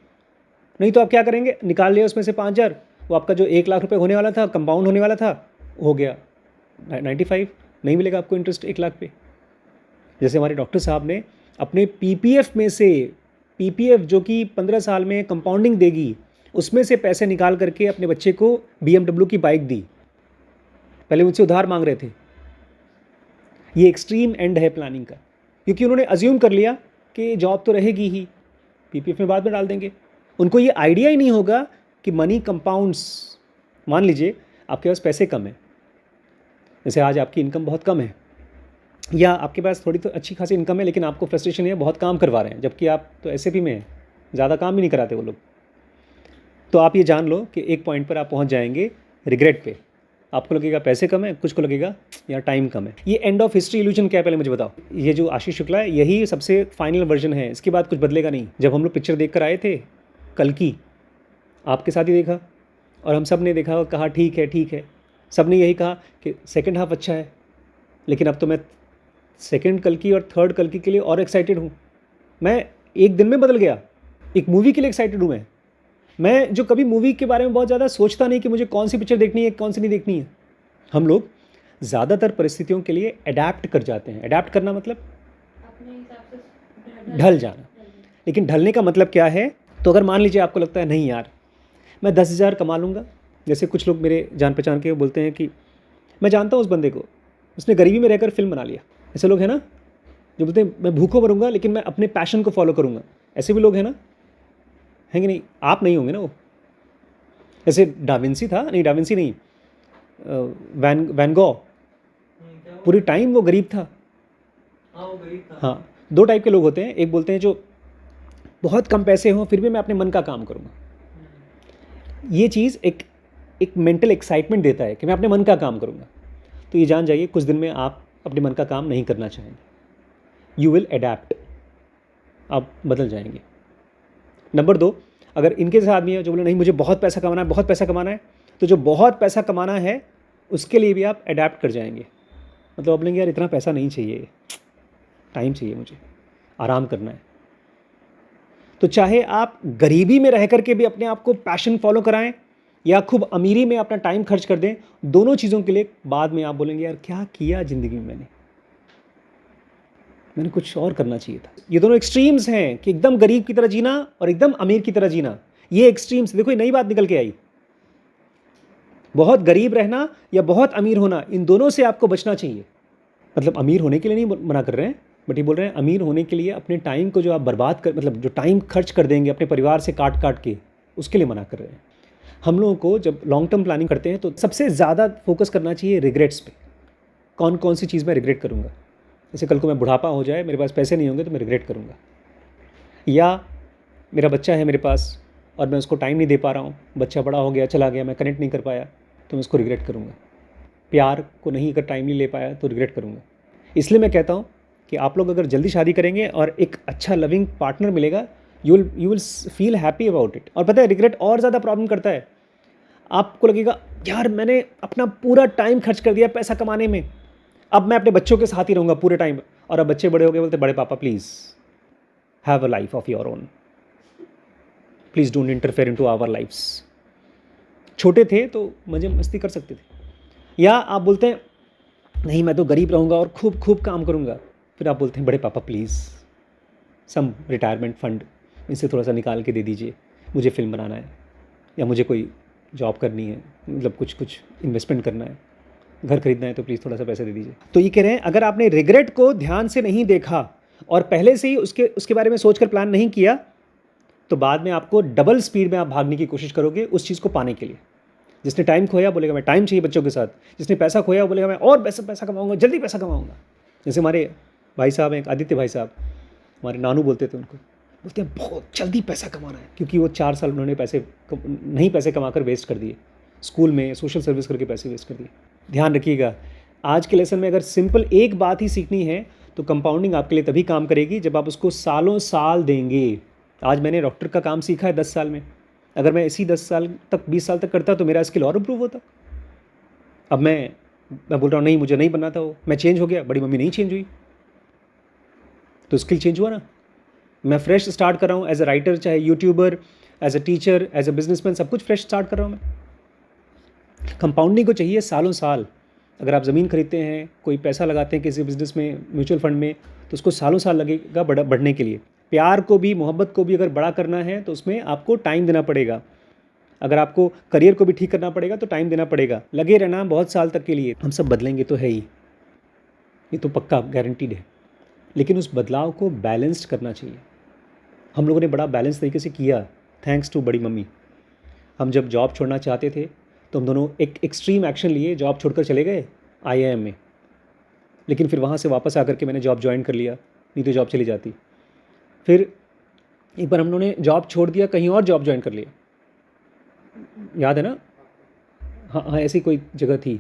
नहीं तो आप क्या करेंगे? निकाल लिया उसमें से 5,000, वो आपका जो 1 लाख रुपए होने वाला था, कंपाउंड होने वाला था, हो गया 95, नहीं मिलेगा आपको इंटरेस्ट 1 लाख पे। जैसे हमारे डॉक्टर साहब ने अपने PPF में से, PPF जो कि 15 साल में कंपाउंडिंग देगी, उसमें से पैसे निकाल करके अपने बच्चे को BMW की बाइक दी। पहले मुझसे उधार मांग रहे थे। ये एक्सट्रीम एंड है प्लानिंग का, क्योंकि उन्होंने अज्यूम कर लिया कि जॉब तो रहेगी ही, PPF में बाद में डाल देंगे। उनको ये आइडिया ही नहीं होगा कि मनी कंपाउंड्स। मान लीजिए आपके पास पैसे कम है, जैसे आज आपकी इनकम बहुत कम है, या आपके पास थोड़ी तो अच्छी खासी इनकम है लेकिन आपको फ्रस्ट्रेशन है, बहुत काम करवा रहे हैं, जबकि आप तो SAP में हैं, ज़्यादा काम भी नहीं कराते वो लोग। तो आप ये जान लो कि एक पॉइंट पर आप पहुंच जाएंगे रिग्रेट पे। आपको लगेगा पैसे कम है, कुछ को लगेगा या टाइम कम है। ये एंड ऑफ हिस्ट्री इल्यूजन क्या है पहले मुझे बताओ। ये जो आशीष शुक्ला है यही सबसे फाइनल वर्जन है, इसके बाद कुछ बदलेगा नहीं। जब हम लोग पिक्चर देख कर आए थे कल की, आपके साथ ही देखा और हम सब ने देखा और कहा ठीक है, सब ने यही कहा कि सेकंड हाफ अच्छा है। लेकिन अब तो मैं सेकंड कल की और थर्ड कल की के लिए और एक्साइटेड हूँ। मैं एक दिन में बदल गया, एक मूवी के लिए एक्साइटेड हूँ मैं जो कभी मूवी के बारे में बहुत ज़्यादा सोचता नहीं कि मुझे कौन सी पिक्चर देखनी है कौन सी नहीं देखनी है। हम लोग ज़्यादातर परिस्थितियों के लिए अडैप्ट कर जाते हैं। अडैप्ट करना मतलब अपने हिसाब से ढल जाना। लेकिन ढलने का मतलब क्या है? तो अगर मान लीजिए आपको लगता है नहीं यार मैं 10,000 कमा लूँगा, जैसे कुछ लोग मेरे जान पहचान के बोलते हैं कि मैं जानता हूँ उस बंदे को, उसने गरीबी में रहकर फिल्म बना लिया। ऐसे लोग हैं ना जो बोलते हैं मैं भूखों मरूंगा लेकिन मैं अपने पैशन को फॉलो करूँगा। ऐसे भी लोग हैं ना, हैं कि नहीं? आप नहीं होंगे ना वो। जैसे डाविंसी था, नहीं डाविंसी नहीं, वैन गॉ, पूरी टाइम वो गरीब था। हाँ वो गरीब था। हाँ, 2 टाइप के लोग होते हैं। एक बोलते हैं जो बहुत कम पैसे हों फिर भी मैं अपने मन का काम करूँगा। ये चीज़ एक एक मेंटल एक्साइटमेंट देता है कि मैं अपने मन का काम करूँगा, तो ये जान जाइए कुछ दिन में आप अपने मन का काम नहीं करना चाहेंगे। यू विल अडैप्ट, आप बदल जाएंगे। नंबर 2, अगर इनके जैसा आदमी है जो बोले नहीं मुझे बहुत पैसा कमाना है, बहुत पैसा कमाना है, तो जो बहुत पैसा कमाना है उसके लिए भी आप अडैप्ट कर जाएंगे। मतलब आप बोलेंगे यार इतना पैसा नहीं चाहिए, टाइम चाहिए, मुझे आराम करना है। तो चाहे आप गरीबी में रह करके भी अपने आप को पैशन फॉलो कराएं या खूब अमीरी में अपना टाइम खर्च कर दें, दोनों चीज़ों के लिए बाद में आप बोलेंगे यार क्या किया ज़िंदगी में मैंने कुछ और करना चाहिए था। ये दोनों एक्सट्रीम्स हैं कि एकदम गरीब की तरह जीना और एकदम अमीर की तरह जीना। ये एक्सट्रीम्स, देखो ये नई बात निकल के आई। बहुत गरीब रहना या बहुत अमीर होना, इन दोनों से आपको बचना चाहिए। मतलब अमीर होने के लिए नहीं मना कर रहे हैं, बट ये बोल रहे हैं अमीर होने के लिए अपने टाइम को जो आप बर्बाद कर, मतलब जो टाइम खर्च कर देंगे अपने परिवार से काट काट के, उसके लिए मना कर रहे हैं। हम लोगों को जब लॉन्ग टर्म प्लानिंग करते हैं तो सबसे ज़्यादा फोकस करना चाहिए रिग्रेट्स पे। कौन कौन सी चीज़ मैं रिग्रेट करूँगा। जैसे कल को मैं बुढ़ापा हो जाए, मेरे पास पैसे नहीं होंगे तो मैं रिग्रेट करूँगा, या मेरा बच्चा है मेरे पास और मैं उसको टाइम नहीं दे पा रहा हूँ, बच्चा बड़ा हो गया, चला गया, मैं कनेक्ट नहीं कर पाया, तो मैं उसको रिग्रेट करूँगा। प्यार को नहीं अगर टाइम नहीं ले पाया तो रिग्रेट करूँगा। इसलिए मैं कहता हूँ कि आप लोग अगर जल्दी शादी करेंगे और एक अच्छा लविंग पार्टनर मिलेगा, you will feel happy about it. और पता है रिग्रेट और ज़्यादा प्रॉब्लम करता है। आपको लगेगा यार मैंने अपना पूरा टाइम खर्च कर दिया पैसा कमाने में, अब मैं अपने बच्चों के साथ ही रहूँगा पूरे टाइम। और अब बच्चे बड़े हो गए, बोलते बड़े पापा please have a life of your own, please don't interfere into our lifes. छोटे थे तो मज़े मस्ती कर सकते थे। या आप बोलते हैं नहीं मैं तो गरीब रहूँगा और खूब खूब काम करूँगा, फिर आप बोलते हैं बड़े पापा प्लीज़ सम रिटायरमेंट फ़ंड इनसे थोड़ा सा निकाल के दे दीजिए, मुझे फ़िल्म बनाना है या मुझे कोई जॉब करनी है, मतलब कुछ इन्वेस्टमेंट करना है, घर खरीदना है, तो प्लीज़ थोड़ा सा पैसा दे दीजिए। तो ये कह रहे हैं अगर आपने रिग्रेट को ध्यान से नहीं देखा और पहले से ही उसके बारे में सोचकर प्लान नहीं किया, तो बाद में आपको डबल स्पीड में आप भागने की कोशिश करोगे उस चीज़ को पाने के लिए। जिसने टाइम खोया बोलेगा मैं टाइम चाहिए बच्चों के साथ, जिसने पैसा खोया बोलेगा मैं और पैसा कमाऊँगा, जल्दी पैसा कमाऊँगा। जैसे हमारे भाई साहब हैं, आदित्य भाई साहब, हमारे नानू बोलते थे उनको, बोलते हैं बहुत जल्दी पैसा कमाना है, क्योंकि वो 4 साल उन्होंने पैसे कमाकर वेस्ट कर दिए, स्कूल में सोशल सर्विस करके पैसे वेस्ट कर दिए। ध्यान रखिएगा, आज के लेसन में अगर सिंपल एक बात ही सीखनी है तो कंपाउंडिंग आपके लिए तभी काम करेगी जब आप उसको सालों साल देंगे। आज मैंने डॉक्टर का काम सीखा है 10 साल में, अगर मैं इसी 10 साल तक 20 साल तक करता तो मेरा स्किल और इम्प्रूव होता। अब मैं बोल रहा हूँ नहीं मुझे नहीं बनना था, वो मैं चेंज हो गया, बड़ी मम्मी नहीं चेंज हुई, तो स्किल चेंज हुआ ना। मैं फ्रेश स्टार्ट कर रहा हूँ एज अ राइटर, चाहे YouTuber, as a teacher, as a businessman, सब कुछ फ्रेश स्टार्ट कर रहा हूँ मैं। कंपाउंडिंग को चाहिए सालों साल। अगर आप ज़मीन खरीदते हैं, कोई पैसा लगाते हैं किसी बिज़नेस में, म्यूचुअल फंड में, तो उसको सालों साल लगेगा बढ़ने के लिए। प्यार को भी, मोहब्बत को भी अगर बड़ा करना है तो उसमें आपको टाइम देना पड़ेगा। अगर आपको करियर को भी ठीक करना पड़ेगा तो टाइम देना पड़ेगा। लगे रहना बहुत साल तक के लिए। हम सब बदलेंगे तो है ही, ये तो पक्का गारंटीड है, लेकिन उस बदलाव को बैलेंस्ड करना चाहिए। हम लोगों ने बड़ा बैलेंस तरीके से किया, थैंक्स टू बड़ी मम्मी। हम जब जॉब छोड़ना चाहते थे तो हम दोनों एक एक्सट्रीम एक्शन लिए, जॉब छोड़कर चले गए IIM में, लेकिन फिर वहाँ से वापस आकर के मैंने जॉब ज्वाइन कर लिया, नहीं तो जॉब चली जाती। फिर एक बार हम लोगों ने जॉब छोड़ दिया, कहीं और जॉब ज्वाइन कर लिया, याद है ना? हाँ ऐसी कोई जगह थी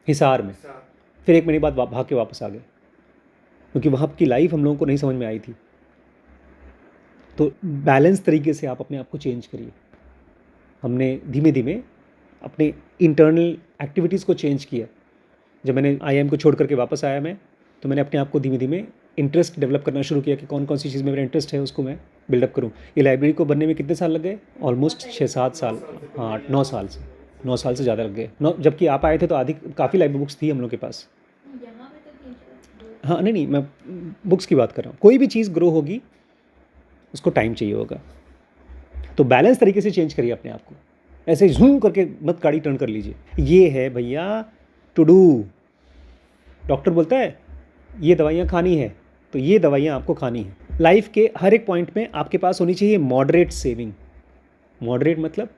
हिसार में। फिर 1 महीने बाद भाग के वापस आ गए, क्योंकि वहाँ की लाइफ हम लोगों को नहीं समझ में आई थी। तो बैलेंस तरीके से आप अपने आप को चेंज करिए। हमने धीमे धीमे अपने इंटरनल एक्टिविटीज़ को चेंज किया। जब मैंने IIM को छोड़ करके वापस आया मैं, तो मैंने अपने आप को धीमे धीमे इंटरेस्ट डेवलप करना शुरू किया कि कौन कौन सी चीज़ में मेरा इंटरेस्ट है उसको मैं बिल्डअप करूँ। ये लाइब्रेरी को बनने में कितने साल लग गए? ऑलमोस्ट 6-7 साल, हाँ 9 साल से ज़्यादा लग गए। जबकि आप आए थे तो काफ़ी लाइब्रेरी बुक्स थी हम लोग के पास। हाँ नहीं मैं बुक्स की बात कर रहा हूँ। कोई भी चीज़ ग्रो होगी उसको टाइम चाहिए होगा, तो बैलेंस तरीके से चेंज करिए अपने आप को। ऐसे जूम करके मत गाड़ी टर्न कर लीजिए। ये है भैया टू डू। डॉक्टर बोलता है ये दवाइयाँ खानी है, तो ये दवाइयाँ आपको खानी है। लाइफ के हर एक पॉइंट में आपके पास होनी चाहिए मॉडरेट सेविंग। मॉडरेट मतलब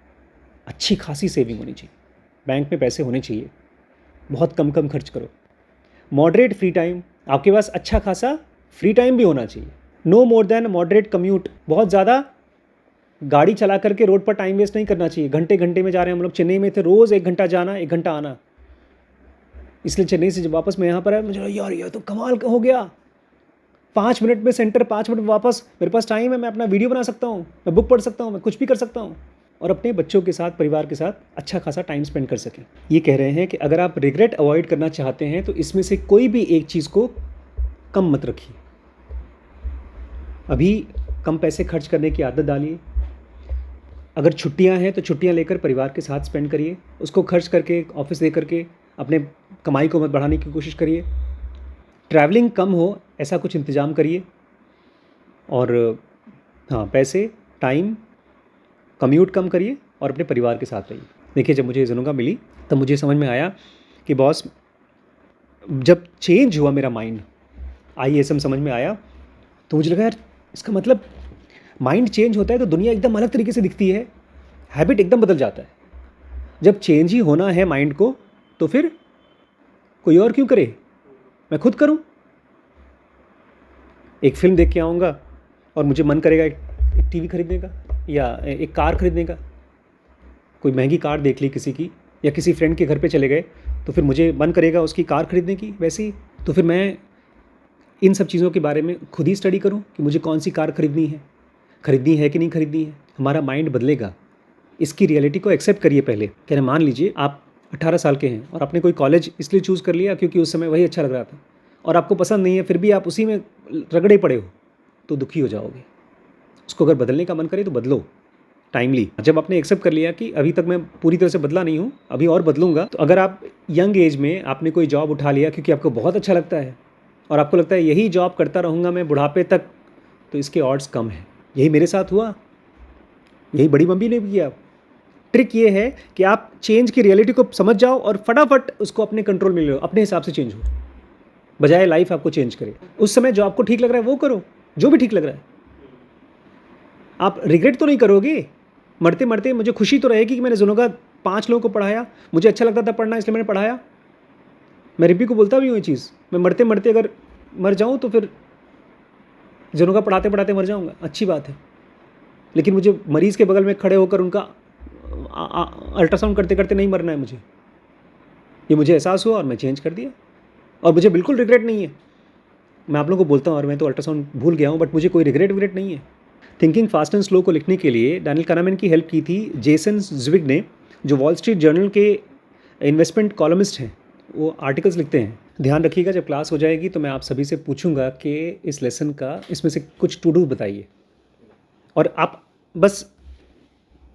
अच्छी खासी सेविंग होनी चाहिए। बैंक में पैसे होने चाहिए, बहुत कम खर्च करो। मॉडरेट फ्री टाइम, आपके पास अच्छा खासा फ्री टाइम भी होना चाहिए। No more than moderate commute. बहुत ज़्यादा गाड़ी चला करके रोड पर टाइम वेस्ट नहीं करना चाहिए। घंटे घंटे में जा रहे हैं, हम लोग चेन्नई में थे, रोज़ 1 घंटा जाना 1 घंटा आना। इसलिए चेन्नई से जब वापस मैं यहाँ पर आया, मुझे लगा यार ये तो कमाल हो गया, 5 मिनट में सेंटर, 5 मिनट में वापस, मेरे पास टाइम है, मैं अपना वीडियो बना सकता हूँ, मैं बुक पढ़ सकता हूँ, मैं कुछ भी कर सकता हूँ और अपने बच्चों के साथ, परिवार के साथ अच्छा खासा टाइम स्पेंड कर सकें। ये कह रहे हैं कि अगर आप रिग्रेट अवॉइड करना चाहते हैं तो इसमें से कोई भी एक चीज़ को कम मत रखिए। अभी कम पैसे खर्च करने की आदत डालिए। अगर छुट्टियां हैं तो छुट्टियां लेकर परिवार के साथ स्पेंड करिए, उसको खर्च करके, ऑफिस दे करके अपने कमाई को मत बढ़ाने की कोशिश करिए। ट्रैवलिंग कम हो ऐसा कुछ इंतज़ाम करिए। और हाँ, पैसे, टाइम, कम्यूट कम करिए और अपने परिवार के साथ रहिए। देखिए, जब मुझे ज़ुनुगा मिली तब मुझे समझ में आया कि बॉस, जब चेंज हुआ मेरा माइंड, IASM समझ में आया, तो मुझे लगा यार इसका मतलब माइंड चेंज होता है तो दुनिया एकदम अलग तरीके से दिखती है, हैबिट एकदम बदल जाता है। जब चेंज ही होना है माइंड को तो फिर कोई और क्यों करे, मैं खुद करूं। एक फिल्म देख के आऊँगा और मुझे मन करेगा एक टीवी खरीदने का या एक कार खरीदने का, कोई महंगी कार देख ली किसी की, या किसी फ्रेंड के घर पे चले गए तो फिर मुझे मन करेगा उसकी कार खरीदने की। वैसे ही तो फिर मैं इन सब चीज़ों के बारे में खुद ही स्टडी करूं कि मुझे कौन सी कार खरीदनी है कि नहीं खरीदनी है। हमारा माइंड बदलेगा, इसकी रियलिटी को एक्सेप्ट करिए। पहले कह रहे, मान लीजिए आप 18 साल के हैं और आपने कोई कॉलेज इसलिए चूज़ कर लिया क्योंकि उस समय वही अच्छा लग रहा था और आपको पसंद नहीं है, फिर भी आप उसी में रगड़े पड़े हो, तो दुखी हो जाओगे। उसको अगर बदलने का मन करे तो बदलो टाइमली। जब आपने एक्सेप्ट कर लिया कि अभी तक मैं पूरी तरह से बदला नहीं हूँ, अभी और बदलूंगा, तो अगर आप यंग एज में आपने कोई जॉब उठा लिया क्योंकि आपको बहुत अच्छा लगता है और आपको लगता है यही जॉब करता रहूँगा मैं बुढ़ापे तक, तो इसके ऑड्स कम हैं। यही मेरे साथ हुआ, यही बड़ी मम्मी ने भी किया। ट्रिक ये है कि आप चेंज की रियलिटी को समझ जाओ और फटाफट उसको अपने कंट्रोल में ले लो, अपने हिसाब से चेंज हो, बजाय लाइफ आपको चेंज करे। उस समय जो आपको ठीक लग रहा है वो करो, जो भी ठीक लग रहा है। आप रिग्रेट तो नहीं करोगे, मरते मरते मुझे खुशी तो रहेगी कि मैंने ज़ुनुगा 5 लोगों को पढ़ाया, मुझे अच्छा लगता था पढ़ना इसलिए मैंने पढ़ाया। मैं रिब्बी को बोलता भी हूँ ये चीज़, मैं मरते मरते अगर मर जाऊँ तो फिर ज़ुनुगा पढ़ाते पढ़ाते मर जाऊँगा, अच्छी बात है। लेकिन मुझे मरीज़ के बगल में खड़े होकर उनका अल्ट्रासाउंड करते करते नहीं मरना है मुझे। ये मुझे एहसास हुआ और मैं चेंज कर दिया और मुझे बिल्कुल रिग्रेट नहीं है। मैं आप लोगों को बोलता हूँ और मैं तो अल्ट्रासाउंड भूल गया हूँ, बट मुझे कोई रिग्रेट नहीं है। थिंकिंग फास्ट एंड स्लो को लिखने के लिए डैनियल kahneman की हेल्प की थी जेसन ज़्विग ने, जो वॉल स्ट्रीट जर्नल के इन्वेस्टमेंट कॉलमिस्ट हैं। वो आर्टिकल्स लिखते हैं। ध्यान रखिएगा, जब क्लास हो जाएगी तो मैं आप सभी से पूछूंगा कि इस लेसन का इसमें से कुछ टू डू बताइए, और आप बस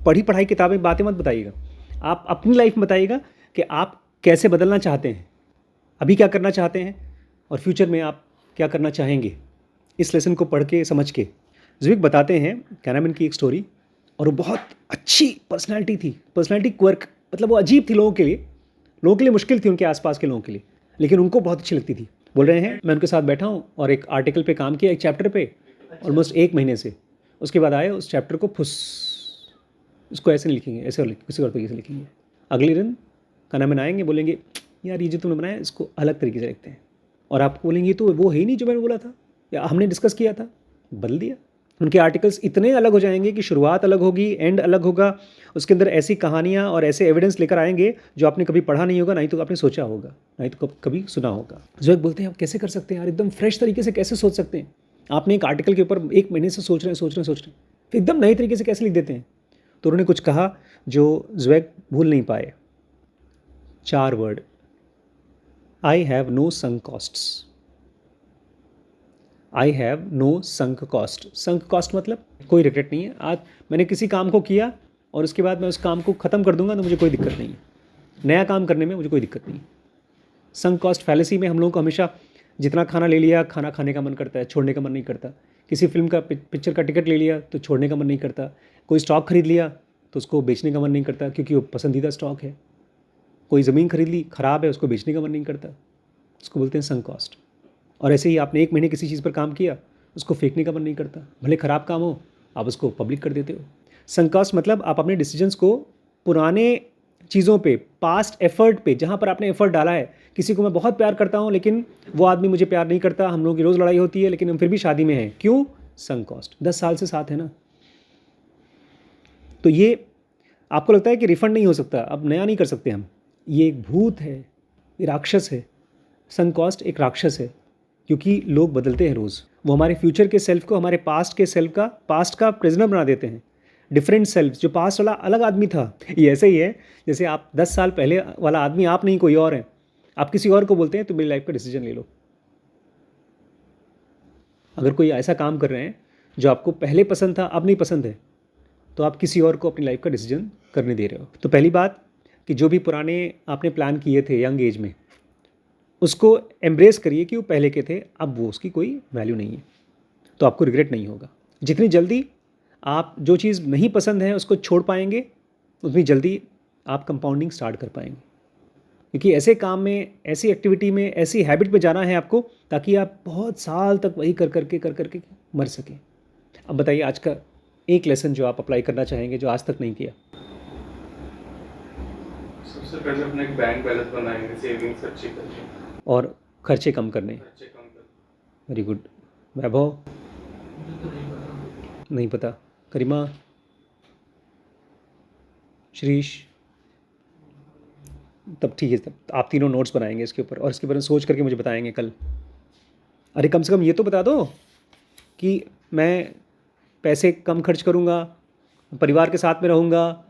पढ़ी पढ़ाई किताबें बातें मत बताइएगा, आप अपनी लाइफ में बताइएगा कि आप कैसे बदलना चाहते हैं, अभी क्या करना चाहते हैं और फ्यूचर में आप क्या करना चाहेंगे। इस लेसन को पढ़ के समझ के ज़्विग बताते हैं kahneman की एक स्टोरी, और वो बहुत अच्छी पर्सनालिटी थी, पर्सनालिटी क्वर्क, मतलब वो अजीब थी लोगों के लिए मुश्किल थी, उनके आसपास के लोगों के लिए, लेकिन उनको बहुत अच्छी लगती थी। बोल रहे हैं, मैं उनके साथ बैठा हूँ और एक आर्टिकल पे काम किया, एक चैप्टर पे ऑलमोस्ट 1 महीने से। उसके बाद आए, उस चैप्टर को इसको ऐसे नहीं लिखेंगे, ऐसे किसी और तरीके से लिखेंगे। अगले दिन kahneman आएंगे, बोलेंगे यार ये जो तुमने बनाया इसको अलग तरीके से लिखते हैं, और आपको बोलेंगे तो वो है ही नहीं जो मैंने बोला था या हमने डिस्कस किया था, बदल दिया। उनके आर्टिकल्स इतने अलग हो जाएंगे कि शुरुआत अलग होगी, एंड अलग होगा, उसके अंदर ऐसी कहानियाँ और ऐसे एविडेंस लेकर आएंगे जो आपने कभी पढ़ा नहीं होगा, नहीं तो आपने सोचा होगा, नहीं तो कभी सुना होगा। ज़्विग बोलते हैं आप कैसे कर सकते हैं यार, एकदम फ्रेश तरीके से कैसे सोच सकते हैं, आपने एक आर्टिकल के ऊपर 1 महीने से सोच रहे हैं फिर एकदम नए तरीके से कैसे लिख देते हैं। तो उन्होंने कुछ कहा जो ज़्विग भूल नहीं पाए, 4 word, I have no sunk costs. I have no sunk cost. Sunk cost मतलब कोई रिग्रेट नहीं है। आज मैंने किसी काम को किया और उसके बाद मैं उस काम को ख़त्म कर दूंगा तो मुझे कोई दिक्कत नहीं है, नया काम करने में मुझे कोई दिक्कत नहीं है। संक कॉस्ट फैलेसी में हम लोगों को हमेशा जितना खाना ले लिया, खाना खाने का मन करता है, छोड़ने का मन नहीं करता। किसी फिल्म का पिक्चर का टिकट ले लिया तो छोड़ने का मन नहीं करता। कोई स्टॉक खरीद लिया तो उसको बेचने का मन नहीं करता क्योंकि वो पसंदीदा स्टॉक है। कोई ज़मीन खरीद ली, ख़राब है, उसको बेचने का मन नहीं करता, उसको बोलते हैं संक कॉस्ट। और ऐसे ही आपने 1 महीने किसी चीज़ पर काम किया, उसको फेंकने का मन नहीं करता, भले ख़राब काम हो, आप उसको पब्लिक कर देते हो। संक कॉस्ट मतलब आप अपने डिसीजंस को पुराने चीज़ों पे, पास्ट एफर्ट पे, जहाँ पर आपने एफर्ट डाला है। किसी को मैं बहुत प्यार करता हूँ लेकिन वो आदमी मुझे प्यार नहीं करता, हम लोगों की रोज़ लड़ाई होती है लेकिन हम फिर भी शादी में हैं, क्यों? Sunk cost. 10 साल से साथ है ना, तो ये आपको लगता है कि रिफंड नहीं हो सकता, अब नया नहीं कर सकते हम, ये एक भूत है, ये राक्षस है। संक कॉस्ट एक राक्षस है, क्योंकि लोग बदलते हैं रोज़। वो हमारे फ्यूचर के सेल्फ को हमारे पास्ट के सेल्फ का पास्ट का प्रेजनर बना देते हैं। डिफरेंट सेल्फ, जो पास्ट वाला अलग आदमी था, ये ऐसे ही है जैसे आप 10 साल पहले वाला आदमी आप नहीं, कोई और है। आप किसी और को बोलते हैं तो मेरी लाइफ का डिसीजन ले लो। अगर कोई ऐसा काम कर रहे हैं जो आपको पहले पसंद था अब नहीं पसंद है, तो आप किसी और को अपनी लाइफ का डिसीजन करने दे रहे हो। तो पहली बात कि जो भी पुराने आपने प्लान किए थे यंग एज में, उसको एम्ब्रेस करिए कि वो पहले के थे, अब वो उसकी कोई वैल्यू नहीं है, तो आपको रिग्रेट नहीं होगा। जितनी जल्दी आप जो चीज़ नहीं पसंद है उसको छोड़ पाएंगे, उतनी जल्दी आप कंपाउंडिंग स्टार्ट कर पाएंगे। क्योंकि ऐसे काम में, ऐसी एक्टिविटी में, ऐसी हैबिट में जाना है आपको, ताकि आप बहुत साल तक वही कर करके मर सकें। अब बताइए आज का एक लेसन जो आप अप्लाई करना चाहेंगे जो आज तक नहीं किया। सबसे पहले अपने एक बैंक बैलेंस बनाएंगे, सेविंग्स अच्छी करनी, और खर्चे कम करने। खर्चे कम करने। Very good. वैभव? मुझे तो नहीं पता। नहीं पता। करीमा? श्रीश? तब ठीक है, तब आप तीनों नोट्स बनाएंगे इसके ऊपर, और इसके बारे में सोच करके मुझे बताएंगे कल। अरे कम से कम ये तो बता दो कि मैं पैसे कम खर्च करूँगा, परिवार के साथ में रहूँगा,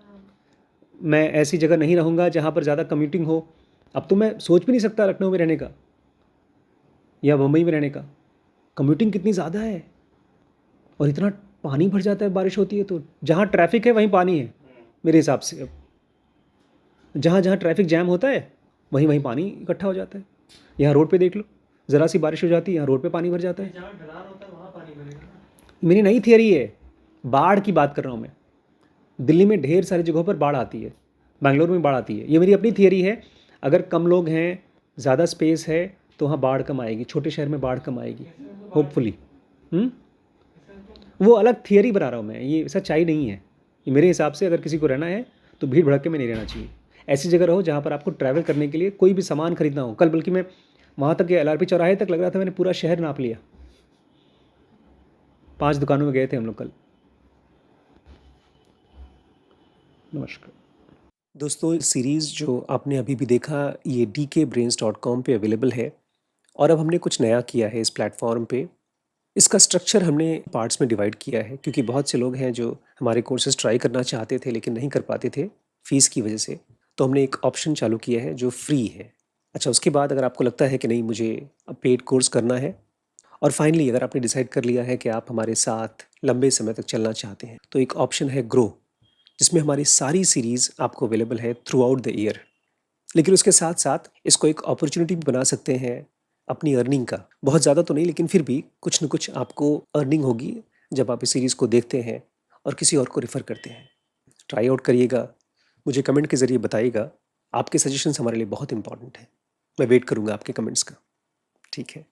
मैं ऐसी जगह नहीं रहूँगा जहाँ पर ज़्यादा कम्यूटिंग हो। अब तो मैं सोच भी नहीं सकता लखनऊ में रहने का या मुंबई में रहने का। कम्यूटिंग कितनी ज़्यादा है, और इतना पानी भर जाता है बारिश होती है तो। जहाँ ट्रैफिक है वहीं पानी है मेरे हिसाब से। अब जहाँ जहाँ ट्रैफिक जैम होता है वहीं वहीं पानी इकट्ठा हो जाता है। यहाँ रोड पे देख लो, ज़रा सी बारिश हो जाती है यहाँ रोड पे पानी भर जाता है। जहाँ ढलान होता है वहाँ पानी भरेगा। मेरी नई थियरी है, बाढ़ की बात कर रहा हूँ मैं। दिल्ली में ढेर सारी जगहों पर बाढ़ आती है, बेंगलोर में बाढ़ आती है, ये मेरी अपनी थियरी है। अगर कम लोग हैं, ज़्यादा स्पेस है, तो वहाँ बाढ़ कम आएगी, छोटे शहर में बाढ़ कम आएगी होपफुली। वो अलग थियरी बना रहा हूँ मैं, ये सच्चाई नहीं है। ये मेरे हिसाब से अगर किसी को रहना है तो भीड़ भड़क में नहीं रहना चाहिए। ऐसी जगह रहो जहाँ पर आपको ट्रैवल करने के लिए कोई भी सामान खरीदना हो। कल बल्कि मैं वहाँ तक गया, LRP चौराहे तक, लग रहा था मैंने पूरा शहर नाप लिया। 5 दुकानों में गए थे हम लोग कल। नमस्कार दोस्तों, सीरीज़ जो आपने अभी भी देखा ये dkbrains.com पे अवेलेबल है, और अब हमने कुछ नया किया है इस प्लेटफॉर्म पे। इसका स्ट्रक्चर हमने पार्ट्स में डिवाइड किया है, क्योंकि बहुत से लोग हैं जो हमारे कोर्सेज ट्राई करना चाहते थे लेकिन नहीं कर पाते थे फ़ीस की वजह से। तो हमने एक ऑप्शन चालू किया है जो फ्री है। अच्छा, उसके बाद अगर आपको लगता है कि नहीं मुझे अब पेड कोर्स करना है, और फाइनली अगर आपने डिसाइड कर लिया है कि आप हमारे साथ लंबे समय तक चलना चाहते हैं, तो एक ऑप्शन है ग्रो, जिसमें हमारी सारी सीरीज़ आपको अवेलेबल है थ्रू आउट द ईयर। लेकिन उसके साथ साथ इसको एक अपॉर्चुनिटी भी बना सकते हैं अपनी अर्निंग का। बहुत ज़्यादा तो नहीं, लेकिन फिर भी कुछ न कुछ आपको अर्निंग होगी जब आप इस सीरीज़ को देखते हैं और किसी और को रेफ़र करते हैं। ट्राई आउट करिएगा, मुझे कमेंट के ज़रिए बताइएगा। आपके सजेशंस हमारे लिए बहुत इंपॉर्टेंट हैं। मैं वेट करूँगा आपके कमेंट्स का। ठीक है।